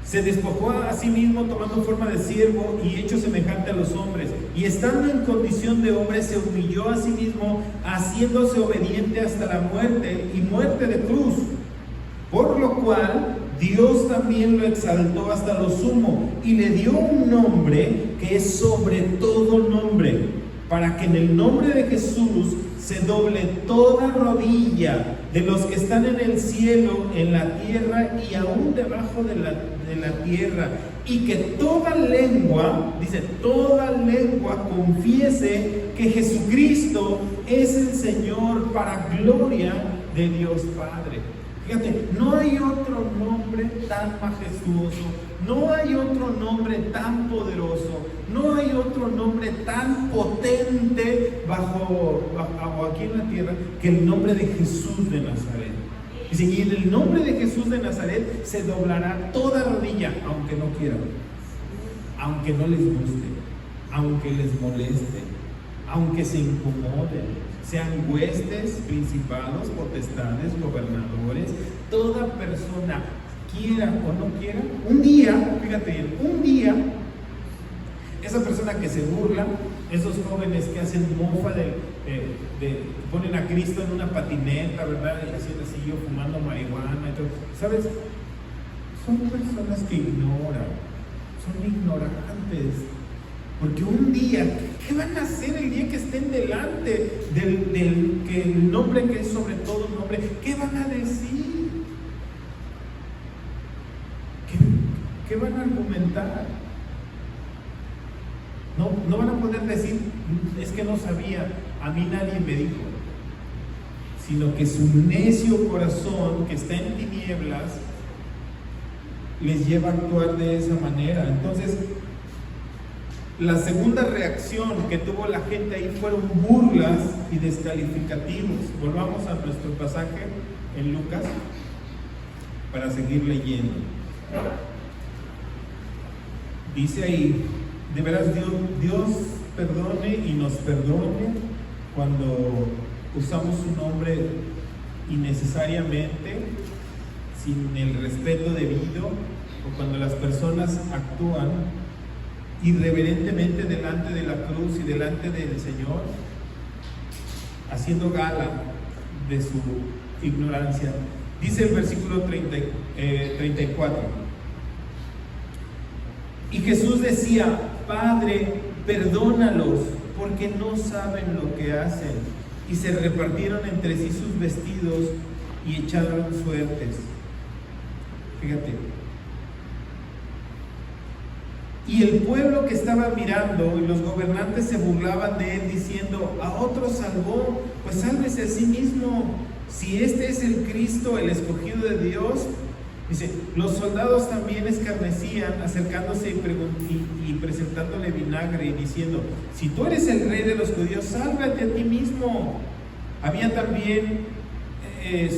Speaker 3: se despojó a sí mismo tomando forma de siervo y hecho semejante a los hombres, y estando en condición de hombre se humilló a sí mismo, haciéndose obediente hasta la muerte y muerte de cruz, por lo cual Dios también lo exaltó hasta lo sumo y le dio un nombre que es sobre todo nombre, para que en el nombre de Jesús se doble toda rodilla de los que están en el cielo, en la tierra y aún debajo de la tierra, y que toda lengua, dice, toda lengua confiese que Jesucristo es el Señor, para gloria de Dios Padre. Fíjate, no hay otro nombre tan majestuoso, no hay otro nombre tan poderoso, no hay otro nombre tan potente bajo aquí en la tierra que el nombre de Jesús de Nazaret. Dice, y en el nombre de Jesús de Nazaret se doblará toda rodilla, aunque no quieran, aunque no les guste, aunque les moleste, aunque se incomoden, sean huestes, principados, potestades, gobernadores, toda persona, quiera o no quiera, un día, fíjate bien, un día, esa persona que se burla, esos jóvenes que hacen mofa ponen a Cristo en una patineta, ¿verdad? Y haciendo así, yo fumando marihuana y todo, ¿sabes? Son personas que ignoran, son ignorantes. Porque un día, ¿qué van a hacer el día que estén delante del nombre que es sobre todo nombre? ¿Qué van a decir? ¿Qué van a argumentar? No van a poder decir, es que no sabía, a mí nadie me dijo. Sino que su necio corazón, que está en tinieblas, les lleva a actuar de esa manera. Entonces, la segunda reacción que tuvo la gente ahí fueron burlas y descalificativos. Volvamos a nuestro pasaje en Lucas para seguir leyendo. Dice ahí, de veras Dios perdone y nos perdone cuando usamos su nombre innecesariamente, sin el respeto debido, o cuando las personas actúan irreverentemente delante de la cruz y delante del Señor, haciendo gala de su ignorancia. Dice el versículo 34, y Jesús decía, Padre, perdónalos, porque no saben lo que hacen. Y se repartieron entre sí sus vestidos y echaron suertes. Fíjate. Y el pueblo que estaba mirando y los gobernantes se burlaban de él, diciendo, a otro salvó, pues sálvese a sí mismo, si este es el Cristo, el escogido de Dios. Dice, los soldados también escarnecían, acercándose y presentándole vinagre y diciendo, si tú eres el rey de los judíos, sálvate a ti mismo. Había también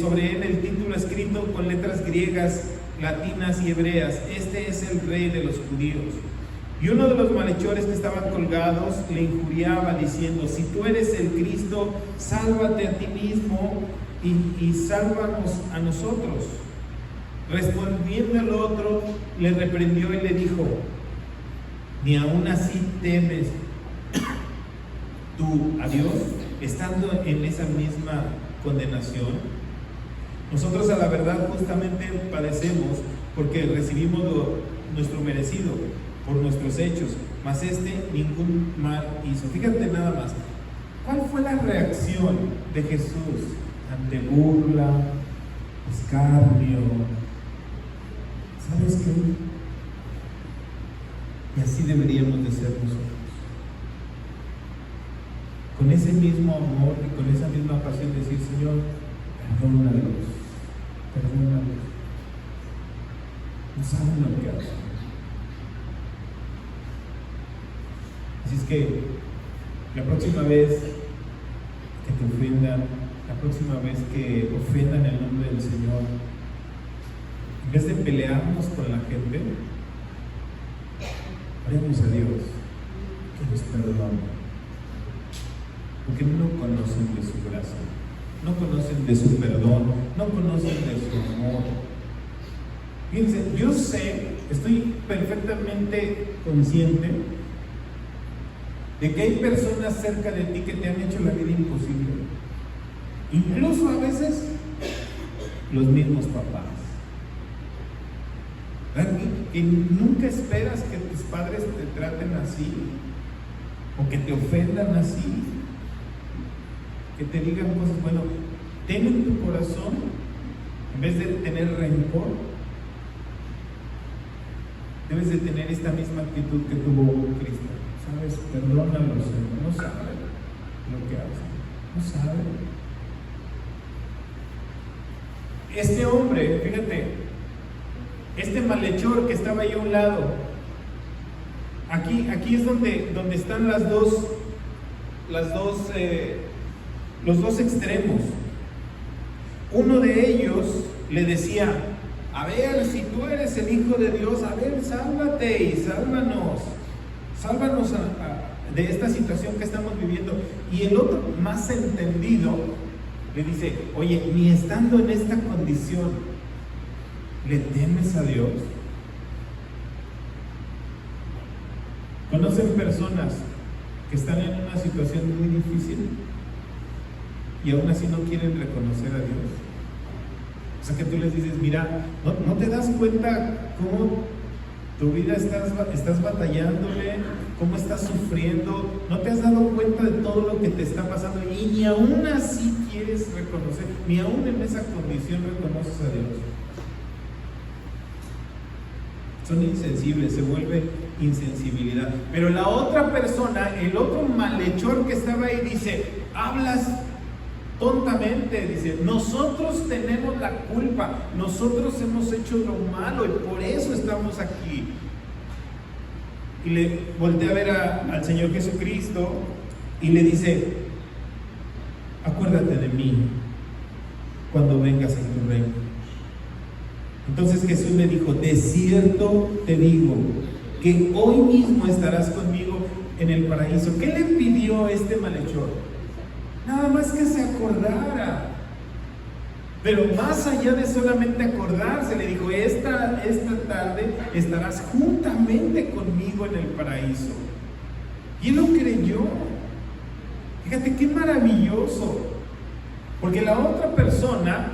Speaker 3: sobre él el título escrito con letras griegas, latinas y hebreas, este es el rey de los judíos. Y uno de los malhechores que estaban colgados le injuriaba diciendo, si tú eres el Cristo, sálvate a ti mismo y sálvanos a nosotros. Respondiendo el otro, le reprendió y le dijo, ni aún así temes tú a Dios, estando en esa misma condenación. Nosotros a la verdad justamente padecemos porque recibimos nuestro merecido por nuestros hechos, mas ningún mal hizo. Fíjate nada más, ¿cuál fue la reacción de Jesús ante burla, escarnio? ¿Sabes qué? Y así deberíamos de ser nosotros. Con ese mismo amor y con esa misma pasión decir, Señor, perdónalos, perdónalos. No saben lo que hacen. Así es que la próxima vez que te ofendan, la próxima vez que ofendan el nombre del Señor, en vez de pelearnos con la gente, oremos a Dios que nos perdone, porque no conocen de su gracia, no conocen de su perdón, no conocen de su amor. Fíjense, yo sé, estoy perfectamente consciente de que hay personas cerca de ti que te han hecho la vida imposible, incluso a veces los mismos papás. Que nunca esperas que tus padres te traten así, o que te ofendan así, que te digan cosas. Bueno, ten en tu corazón, en vez de tener rencor, debes de tener esta misma actitud que tuvo Cristo. ¿Sabes? Perdónalos, Señor. No saben lo que hacen, no saben. Este hombre, fíjate, este malhechor que estaba ahí a un lado, aquí es donde están los dos extremos. Uno de ellos le decía: a ver, si tú eres el Hijo de Dios, a ver, sálvate y sálvanos de esta situación que estamos viviendo. Y el otro, más entendido, le dice: oye, ni estando en esta condición, ¿le temes a Dios? ¿Conocen personas que están en una situación muy difícil y aún así no quieren reconocer a Dios? O sea, que tú les dices: mira, ¿no te das cuenta cómo tu vida estás batallándole, cómo estás sufriendo? ¿No te has dado cuenta de todo lo que te está pasando? Y ni aún así quieres reconocer, ni aún en esa condición reconoces a Dios. Son insensibles, se vuelve insensibilidad. Pero la otra persona, el otro malhechor que estaba ahí, dice: hablas tontamente, dice, nosotros tenemos la culpa, nosotros hemos hecho lo malo y por eso estamos aquí. Y le voltea a ver al Señor Jesucristo y le dice: acuérdate de mí cuando vengas en tu reino. Entonces Jesús le dijo: de cierto te digo que hoy mismo estarás conmigo en el paraíso. ¿Qué le pidió este malhechor? Nada más que se acordara. Pero más allá de solamente acordarse, le dijo: esta tarde estarás juntamente conmigo en el paraíso. Y él lo creyó. Fíjate qué maravilloso. Porque la otra persona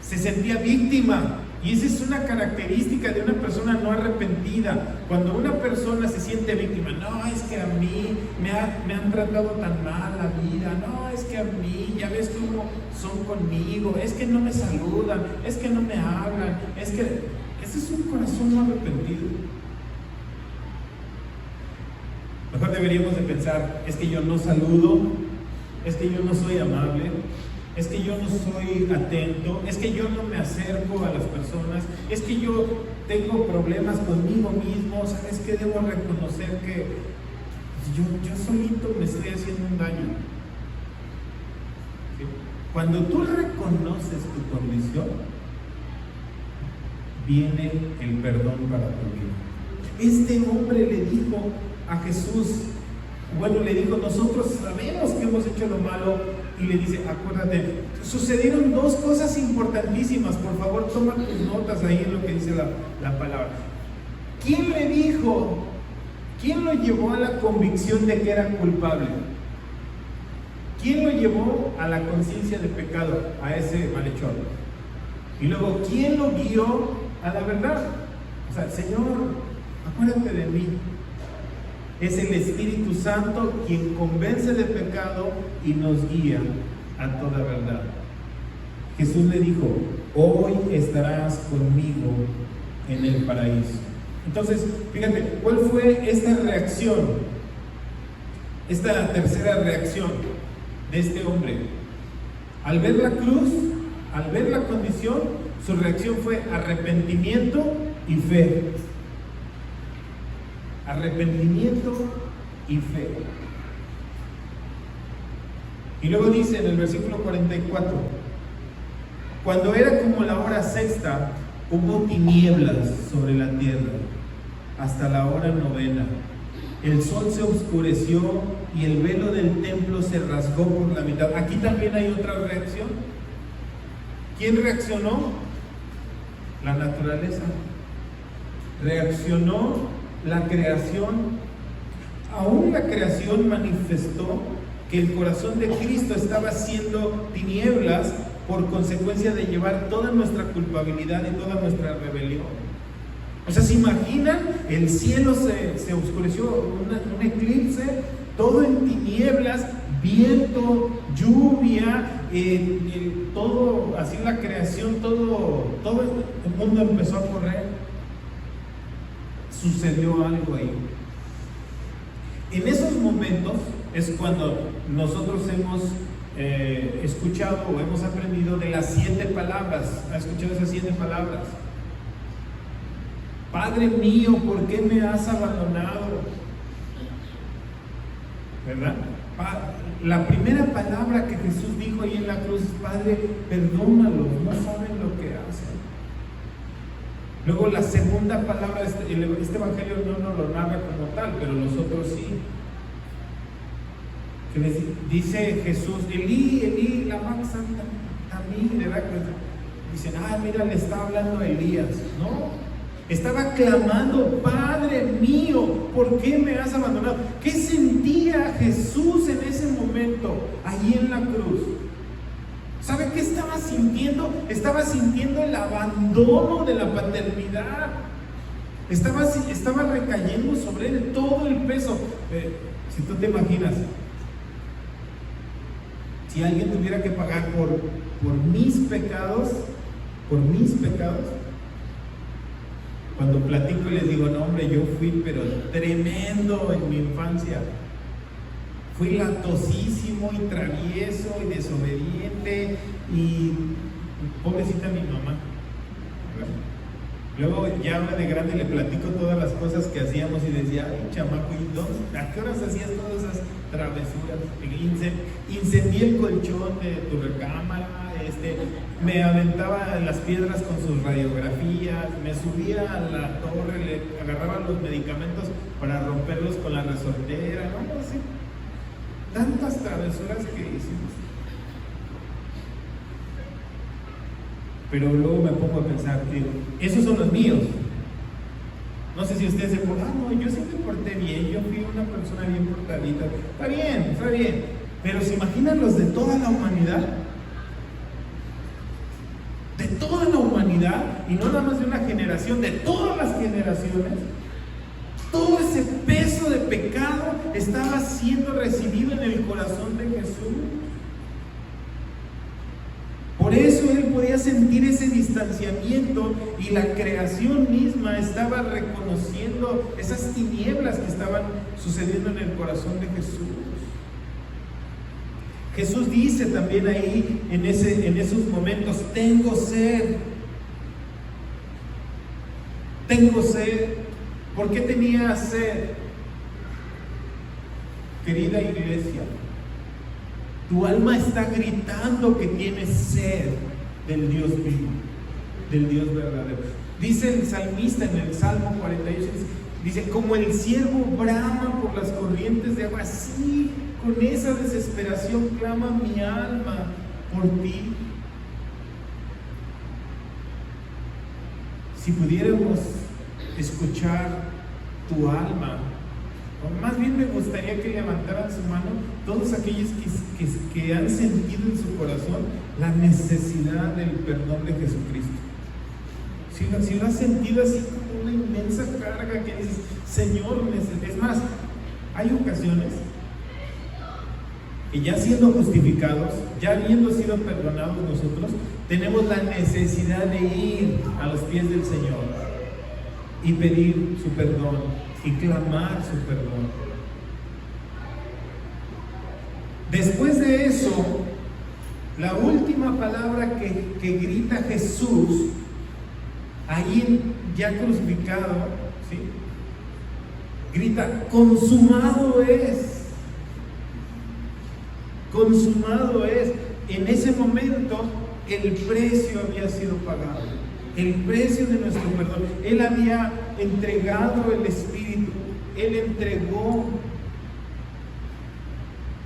Speaker 3: se sentía víctima. Y esa es una característica de una persona no arrepentida. Cuando una persona se siente víctima: no, es que a mí me han tratado tan mal la vida, no, es que a mí, ya ves cómo son conmigo, es que no me saludan, es que no me hablan, es que ese es un corazón no arrepentido. Mejor deberíamos de pensar: es que yo no saludo, es que yo no soy amable, es que yo no soy atento, es que yo no me acerco a las personas, es que yo tengo problemas conmigo mismo. ¿Sabes qué? Debo reconocer que yo solito me estoy haciendo un daño. ¿Sí? Cuando tú reconoces tu condición, viene el perdón para tu vida. Este hombre le dijo a Jesús, le dijo: nosotros sabemos que hemos hecho lo malo. Y le dice: acuérdate, sucedieron dos cosas importantísimas. Por favor, toma tus notas ahí en lo que dice la palabra. ¿Quién le dijo? ¿Quién lo llevó a la convicción de que era culpable? ¿Quién lo llevó a la conciencia de pecado? A ese malhechor. Y luego, ¿quién lo guió a la verdad? O sea, Señor, acuérdate de mí. Es el Espíritu Santo quien convence de pecado y nos guía a toda verdad. Jesús le dijo: hoy estarás conmigo en el paraíso. Entonces, fíjate, ¿cuál fue esta reacción? Esta tercera reacción de este hombre. Al ver la cruz, al ver la condición, su reacción fue arrepentimiento y fe. Arrepentimiento y fe. Y luego dice en el versículo 44, cuando era como la hora sexta, hubo tinieblas sobre la tierra hasta la hora novena. El sol se oscureció y el velo del templo se rasgó por la mitad. Aquí también hay otra reacción. ¿Quién reaccionó? La naturaleza. Reaccionó la creación. Aún la creación manifestó que el corazón de Cristo estaba haciendo tinieblas por consecuencia de llevar toda nuestra culpabilidad y toda nuestra rebelión. O sea, ¿se imaginan? El cielo se oscureció, un eclipse, todo en tinieblas, viento, lluvia, todo, así la creación, todo el mundo empezó a correr. Sucedió algo ahí. En esos momentos es cuando nosotros hemos escuchado o hemos aprendido de las 7 palabras. ¿Ha escuchado esas 7 palabras? Padre mío, ¿por qué me has abandonado? ¿Verdad? La primera palabra que Jesús dijo ahí en la cruz es: Padre, perdónalos, no saben lo que hacen. Luego la segunda palabra, este evangelio no nos lo narra como tal, pero los otros sí. Que les dice Jesús: Elí, Elí, lama sabactani, ¿verdad? Dicen: mira, le está hablando a Elías. No, estaba clamando: Padre mío, ¿por qué me has abandonado? ¿Qué sentía Jesús en ese momento, allí en la cruz? ¿Sabe qué estaba sintiendo? Estaba sintiendo el abandono de la paternidad. Estaba recayendo sobre él todo el peso. Si tú te imaginas, si alguien tuviera que pagar por mis pecados, cuando platico y les digo: no, hombre, yo fui pero tremendo en mi infancia. Fui latosísimo y travieso y desobediente y pobrecita mi mamá. Luego ya de grande le platico todas las cosas que hacíamos y decía: ay, chamaco, ¿y a qué horas hacías todas esas travesuras? Incendié el colchón de tu recámara, me aventaba las piedras con sus radiografías, me subía a la torre, le agarraba los medicamentos para romperlos con la resortera, ¿no? Así, tantas travesuras que hicimos. Pero luego me pongo a pensar, digo, esos son los míos. No sé si ustedes se acuerdan: no, yo siempre me porté bien, yo fui una persona bien portadita. Está bien. Pero ¿se imaginan los de toda la humanidad? De toda la humanidad, y no nada más de una generación, de todas las generaciones. Todo ese peso de pecado estaba siendo recibido en el corazón de Jesús. Por eso él podía sentir ese distanciamiento, y la creación misma estaba reconociendo esas tinieblas que estaban sucediendo en el corazón de Jesús. Jesús dice también ahí en esos momentos: tengo sed. ¿Por qué tenía sed? Querida iglesia, tu alma está gritando que tienes sed del Dios vivo, del Dios verdadero. Dice el salmista en el Salmo 48, dice: como el ciervo brama por las corrientes de agua, así con esa desesperación clama mi alma por ti. Si pudiéramos escuchar tu alma, o más bien me gustaría que levantaran su mano todos aquellos que han sentido en su corazón la necesidad del perdón de Jesucristo. Si lo has sentido así como una inmensa carga que dices: Señor, es más, hay ocasiones que ya siendo justificados, ya habiendo sido perdonados nosotros, tenemos la necesidad de ir a los pies del Señor y pedir su perdón y clamar su perdón. Después de eso, la última palabra que grita Jesús, ahí ya crucificado, ¿sí? Grita: consumado es. consumado es. En ese momento el precio había sido pagado, el precio de nuestro perdón. Él había entregado el Espíritu, Él entregó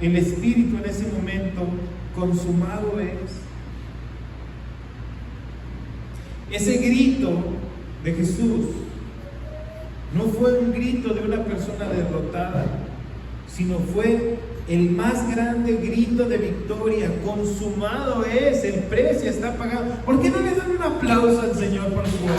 Speaker 3: el Espíritu en ese momento. Consumado es. Ese grito de Jesús no fue un grito de una persona derrotada, sino fue el más grande grito de victoria. Consumado es, el precio está pagado. ¿Por qué no le dan un aplauso al Señor por su obra?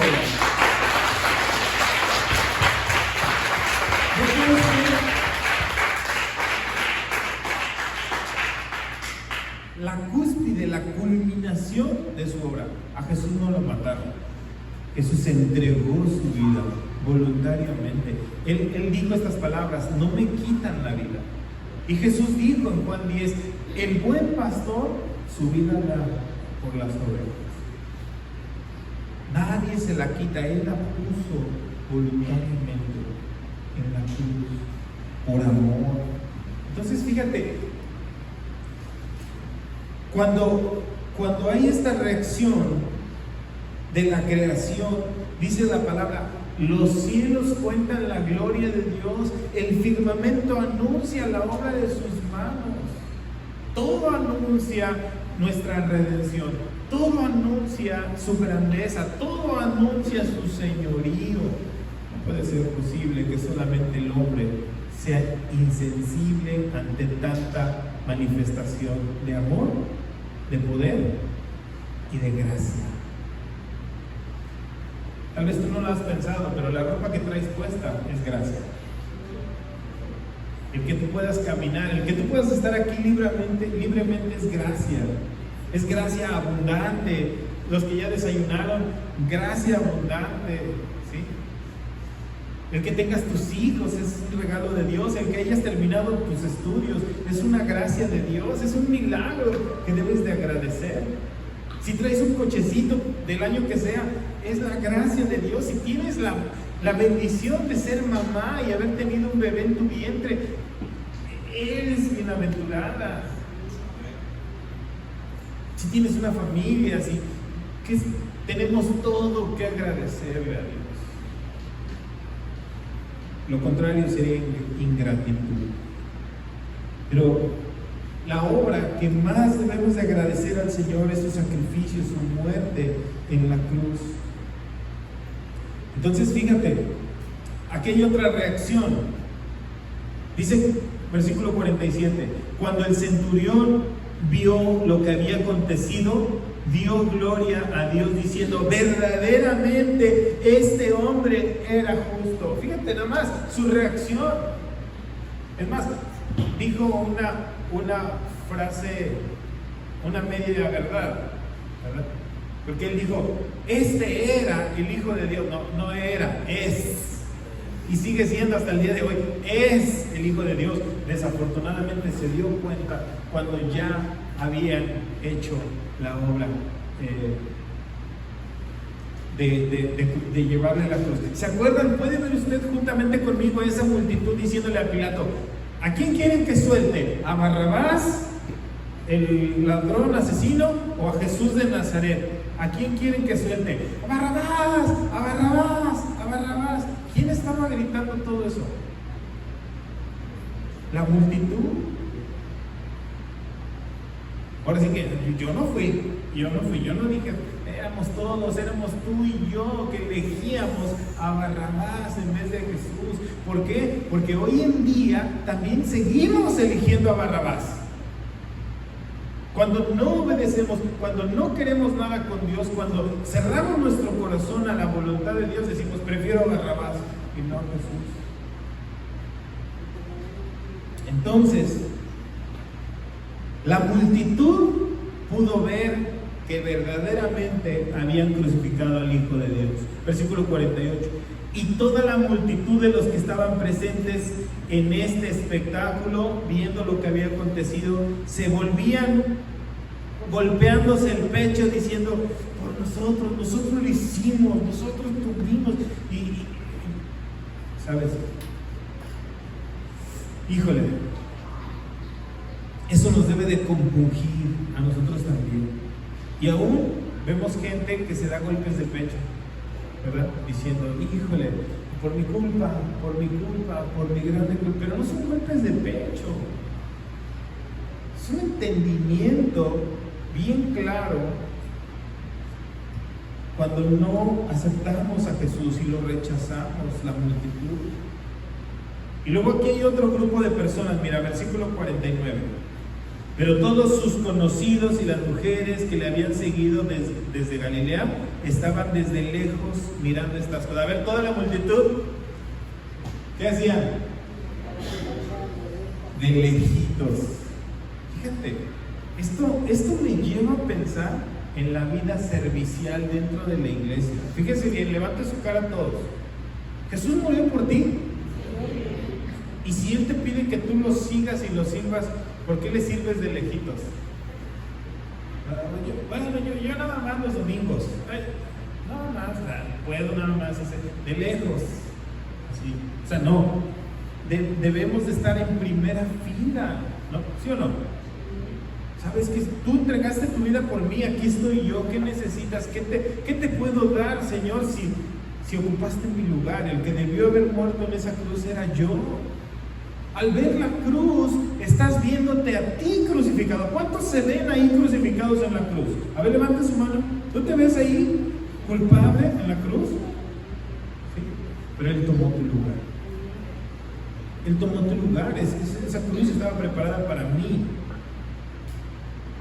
Speaker 3: La cúspide, la culminación de su obra. A Jesús no lo mataron. Jesús entregó su vida voluntariamente. Él dijo estas palabras: no me quitan la vida. Y Jesús dijo en Juan 10: el buen pastor su vida da por las ovejas. Nadie se la quita. Él la puso voluntariamente en la cruz, por amor. Entonces fíjate, cuando hay esta reacción de la creación, dice la palabra: los cielos cuentan la gloria de Dios, el firmamento anuncia la obra de sus manos. Todo anuncia nuestra redención, todo anuncia su grandeza, todo anuncia su señorío. No puede ser posible que solamente el hombre sea insensible ante tanta manifestación de amor, de poder y de gracia. Tal vez tú no lo has pensado, pero la ropa que traes puesta es gracia. El que tú puedas caminar, el que tú puedas estar aquí libremente es gracia. Es gracia abundante. Los que ya desayunaron, gracia abundante, ¿sí? El que tengas tus hijos es un regalo de Dios. El que hayas terminado tus estudios es una gracia de Dios. Es un milagro que debes de agradecer. Si traes un cochecito del año que sea, es la gracia de Dios. Si tienes la bendición de ser mamá y haber tenido un bebé en tu vientre, eres bienaventurada. Si tienes una familia, tenemos todo que agradecerle a Dios. Lo contrario sería ingratitud. Pero la obra que más debemos de agradecer al Señor es su sacrificio, su muerte en la cruz. Entonces fíjate, aquí hay otra reacción. Dice versículo 47: cuando el centurión vio lo que había acontecido, dio gloria a Dios diciendo: verdaderamente este hombre era justo. Fíjate nada más su reacción. Es más, dijo una frase, una media verdad, ¿verdad? Porque él dijo: este era el Hijo de Dios. No era, es. Y sigue siendo hasta el día de hoy. Es el Hijo de Dios. Desafortunadamente se dio cuenta cuando ya habían hecho la obra de llevarle la cruz. ¿Se acuerdan? ¿Puede ver usted juntamente conmigo esa multitud diciéndole a Pilato: ¿a quién quieren que suelte? ¿A Barrabás, el ladrón asesino, o a Jesús de Nazaret? ¿A quién quieren que suelte? ¡A Barrabás! ¡A Barrabás! ¡A Barrabás! ¿Quién estaba gritando todo eso? ¿La multitud? Ahora sí que yo no fui, yo no dije, éramos tú y yo que elegíamos a Barrabás en vez de Jesús. ¿Por qué? Porque hoy en día también seguimos eligiendo a Barrabás. Cuando no obedecemos, cuando no queremos nada con Dios, cuando cerramos nuestro corazón a la voluntad de Dios, decimos: prefiero a Barrabás y no a Jesús. Entonces, la multitud pudo ver que verdaderamente habían crucificado al Hijo de Dios. Versículo 48. Y toda la multitud de los que estaban presentes en este espectáculo, viendo lo que había acontecido, se volvían golpeándose el pecho diciendo: por nosotros lo hicimos, nosotros tuvimos. Y ¿sabes? Híjole, eso Eso nos debe de compungir a nosotros también. Y aún vemos gente que se da golpes de pecho, ¿verdad? Diciendo, híjole, por mi culpa, por mi grande culpa. Pero no son golpes de pecho. Es un entendimiento bien claro cuando no aceptamos a Jesús y lo rechazamos, la multitud. Y luego aquí hay otro grupo de personas, mira, versículo 49. Pero todos sus conocidos y las mujeres que le habían seguido desde Galilea estaban desde lejos mirando estas cosas. A ver, toda la multitud, ¿qué hacían? De lejitos. Fíjate, esto me lleva a pensar en la vida servicial dentro de la iglesia. Fíjese bien, levante su cara a todos. Jesús murió por ti. Y si Él te pide que tú lo sigas y lo sirvas, ¿por qué le sirves de lejitos? Yo nada más los domingos. Nada más, puedo nada más hacer de lejos. Así. O sea, no. Debemos de estar en primera fila, ¿no? ¿Sí o no? Sabes que tú entregaste tu vida por mí, aquí estoy yo, ¿qué necesitas? ¿Qué te puedo dar, Señor, si ocupaste mi lugar? El que debió haber muerto en esa cruz era yo. Al ver la cruz, estás viéndote a ti crucificado. ¿Cuántos se ven ahí crucificados en la cruz? A ver, levanta su mano. ¿Tú te ves ahí culpable en la cruz? Sí, pero Él tomó tu lugar. Él tomó tu lugar. Esa cruz estaba preparada para mí.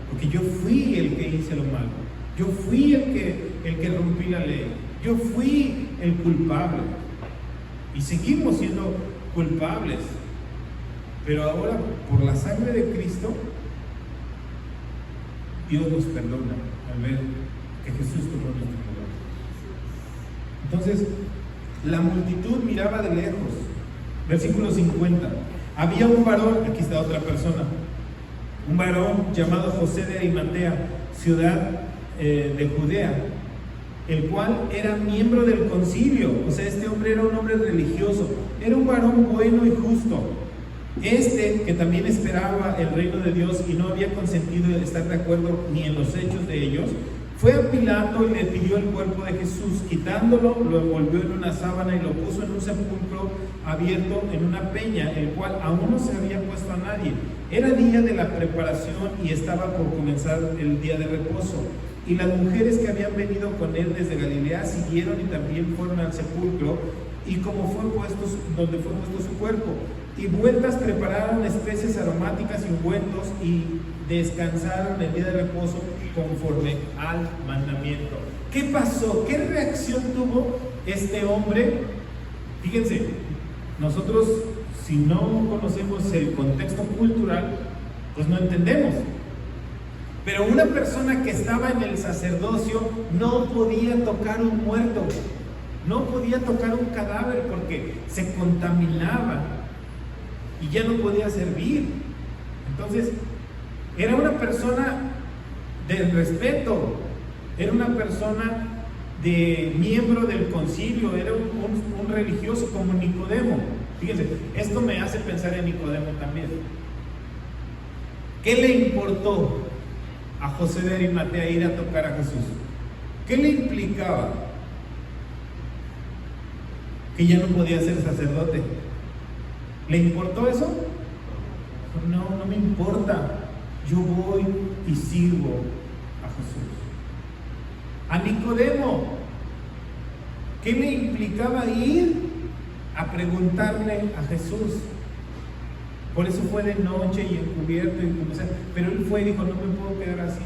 Speaker 3: Porque yo fui el que hice lo malo. Yo fui el que rompí la ley. Yo fui el culpable. Y seguimos siendo culpables. Pero ahora, por la sangre de Cristo, Dios nos perdona al ver que Jesús tomó nuestro lugar. Entonces, la multitud miraba de lejos. Versículo 50. Había un varón, aquí está otra persona, un varón llamado José de Arimatea, ciudad de Judea, el cual era miembro del concilio. O sea, este hombre era un hombre religioso, era un varón bueno y justo. Que también esperaba el reino de Dios y no había consentido en estar de acuerdo ni en los hechos de ellos, fue a Pilato y le pidió el cuerpo de Jesús. Quitándolo, lo envolvió en una sábana y lo puso en un sepulcro abierto en una peña, el cual aún no se había puesto a nadie. Era día de la preparación y estaba por comenzar el día de reposo. Y las mujeres que habían venido con él desde Galilea siguieron y también fueron al sepulcro, y como donde fue puesto su cuerpo. Y vueltas prepararon especies aromáticas y ungüentos y descansaron el día de reposo conforme al mandamiento. ¿Qué pasó? ¿Qué reacción tuvo este hombre? Fíjense, nosotros si no conocemos el contexto cultural, pues no entendemos. Pero una persona que estaba en el sacerdocio no podía tocar un muerto, no podía tocar un cadáver porque se contaminaba y ya no podía servir. Entonces, era una persona de respeto, era una persona de miembro del concilio, era un religioso como Nicodemo. Fíjense, esto me hace pensar en Nicodemo también. ¿Qué le importó a José de Arimatea ir a tocar a Jesús? ¿Qué le implicaba? Que ya no podía ser sacerdote. ¿Le importó eso? No me importa. Yo voy y sirvo a Jesús. A Nicodemo, ¿qué le implicaba ir a preguntarle a Jesús? Por eso fue de noche y encubierto, pero él fue y dijo, no me puedo quedar así.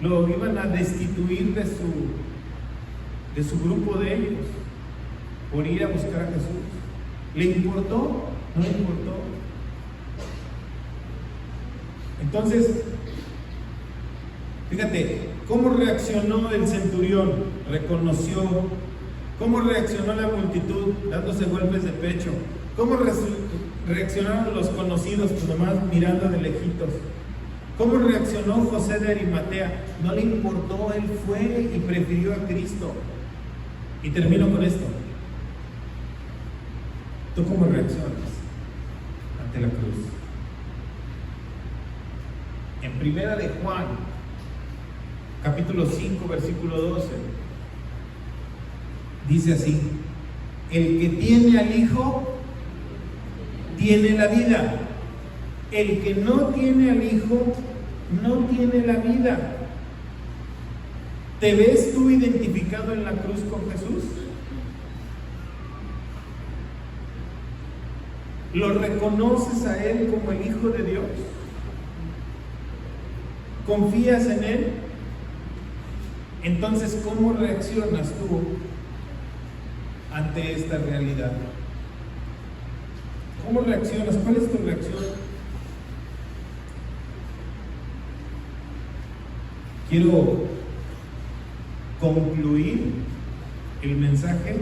Speaker 3: Lo iban a destituir de su grupo de ellos por ir a buscar a Jesús. ¿Le importó? No le importó. Entonces, fíjate, ¿cómo reaccionó el centurión? Reconoció. ¿Cómo reaccionó la multitud? Dándose golpes de pecho. ¿Cómo reaccionaron los conocidos? Pues nomás mirando de lejitos. ¿Cómo reaccionó José de Arimatea? No le importó, él fue y prefirió a Cristo. Y termino con esto. ¿Tú cómo reaccionas ante la cruz? En Primera de Juan, capítulo 5, versículo 12, dice así: el que tiene al Hijo, tiene la vida. El que no tiene al Hijo, no tiene la vida. ¿Te ves tú identificado en la cruz con Jesús? ¿Lo reconoces a Él como el Hijo de Dios? ¿Confías en Él? Entonces, ¿cómo reaccionas tú ante esta realidad? ¿Cómo reaccionas? ¿Cuál es tu reacción? Quiero concluir el mensaje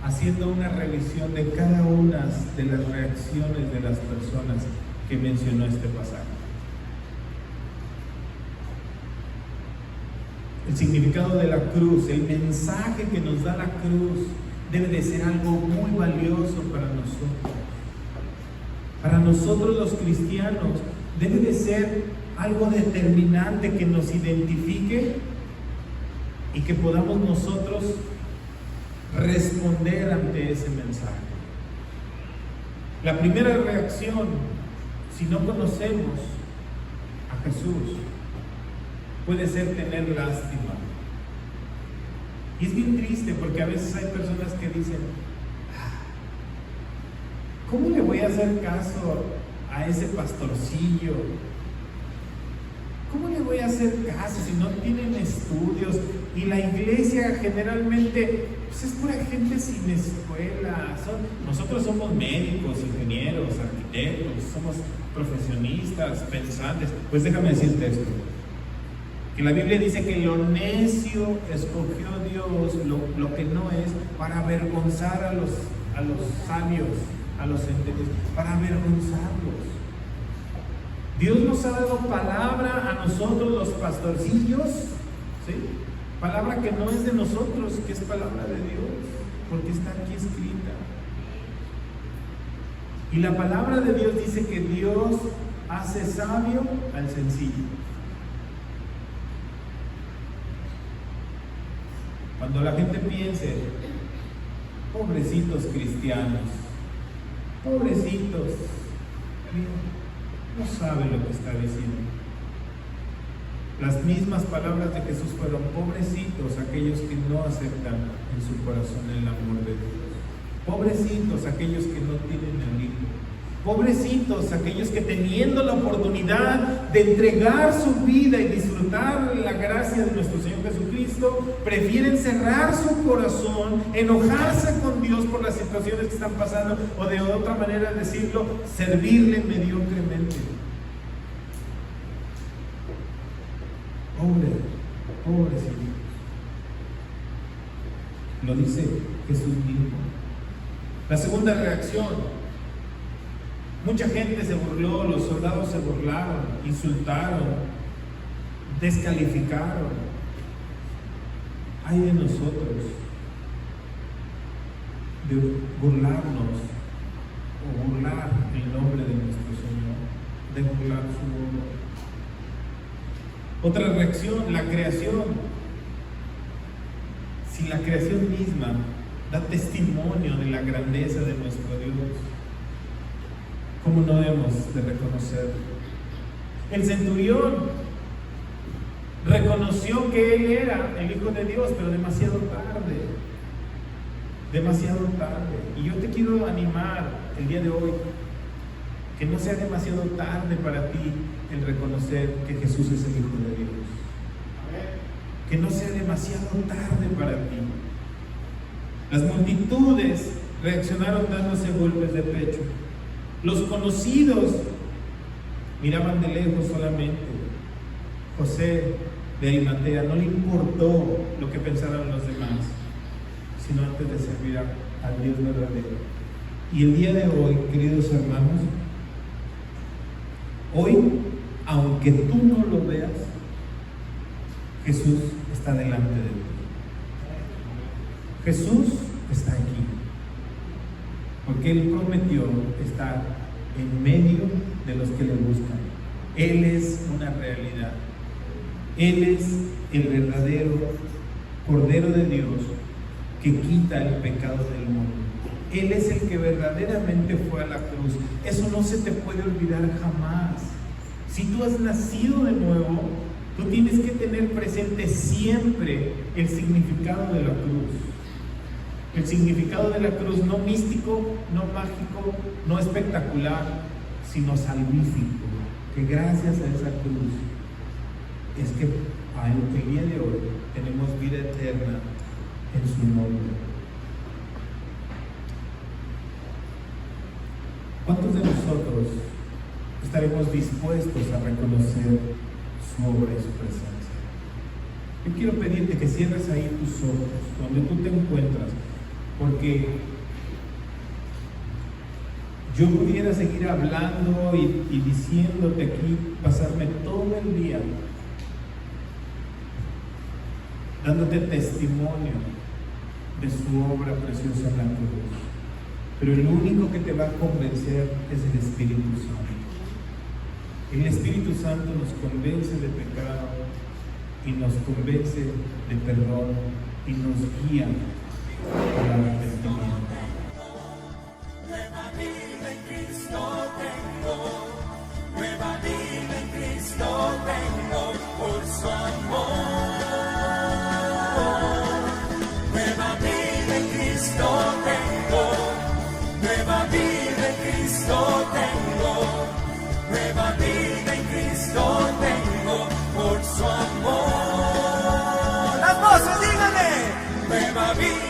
Speaker 3: haciendo una revisión de cada una de las reacciones de las personas que mencionó este pasaje. El significado de la cruz, el mensaje que nos da la cruz, debe de ser algo muy valioso para nosotros. Para nosotros los cristianos debe de ser algo determinante que nos identifique y que podamos nosotros responder ante ese mensaje. La primera reacción, si no conocemos a Jesús, puede ser tener lástima. Y es bien triste porque a veces hay personas que dicen: ¿cómo le voy a hacer caso a ese pastorcillo? ¿Cómo le voy a hacer caso si no tienen estudios? Y la iglesia generalmente pues es pura gente sin escuela. Nosotros somos médicos, ingenieros, arquitectos, somos profesionistas, pensantes. Pues déjame decirte esto, que la Biblia dice que lo necio escogió Dios, lo que no es, para avergonzar a los sabios, a los entendidos, para avergonzarlos. Dios nos ha dado palabra a nosotros los pastorcillos, ¿sí? Palabra que no es de nosotros, que es palabra de Dios, porque está aquí escrita. Y la palabra de Dios dice que Dios hace sabio al sencillo. Cuando la gente piense: pobrecitos cristianos, pobrecitos, no sabe lo que está diciendo. Las mismas palabras de Jesús fueron: pobrecitos aquellos que no aceptan en su corazón el amor de Dios. Pobrecitos aquellos que no tienen el Hijo. Pobrecitos aquellos que, teniendo la oportunidad de entregar su vida y disfrutar la gracia de nuestro Señor Jesucristo, prefieren cerrar su corazón, enojarse con Dios por las situaciones que están pasando, o de otra manera decirlo, servirle mediocremente. Pobrecitos. Lo dice Jesús mismo. La segunda reacción: mucha gente se burló, los soldados se burlaron, insultaron, descalificaron. Ay de nosotros de burlarnos o burlar el nombre de nuestro Señor, de burlar su nombre. Otra reacción, la creación. Si la creación misma da testimonio de la grandeza de nuestro Dios, ¿cómo no hemos de reconocerlo? El centurión reconoció que él era el Hijo de Dios, pero demasiado tarde. Demasiado tarde. Y yo te quiero animar el día de hoy, que no sea demasiado tarde para ti el reconocer que Jesús es el Hijo de Dios. Que no sea demasiado tarde para ti. Las multitudes reaccionaron dándose golpes de pecho. Los conocidos miraban de lejos solamente. José de Arimatea no le importó lo que pensaran los demás, sino antes de servir al Dios verdadero. Y el día de hoy, queridos hermanos, hoy, aunque tú no lo veas, Jesús está delante de ti. Jesús está aquí, porque Él prometió estar en medio de los que le buscan. Él es una realidad. Él es el verdadero Cordero de Dios que quita el pecado del mundo. Él es el que verdaderamente fue a la cruz. Eso no se te puede olvidar jamás. Si tú has nacido de nuevo, tú tienes que tener presente siempre el significado de la cruz. El significado de la cruz, no místico, no mágico, no espectacular, sino salvífico. Que gracias a esa cruz es que el día de hoy tenemos vida eterna en su nombre. ¿Cuántos de nosotros estaremos dispuestos a reconocer su obra y su presencia? Yo quiero pedirte que cierres ahí tus ojos, donde tú te encuentras, porque yo pudiera seguir hablando y diciéndote aquí, pasarme todo el día dándote testimonio de su obra preciosa en la cruz. Pero el único que te va a convencer es el Espíritu Santo. El Espíritu Santo nos convence de pecado y nos convence de perdón y nos guía al arrepentimiento.
Speaker 2: Nueva vida en Cristo tengo, nueva vida en Cristo tengo por su amor. Nueva vida en Cristo tengo, nueva vida en Cristo tengo, nueva vida en Cristo tengo por su amor.
Speaker 1: Las voces, díganle.
Speaker 2: Nueva vida.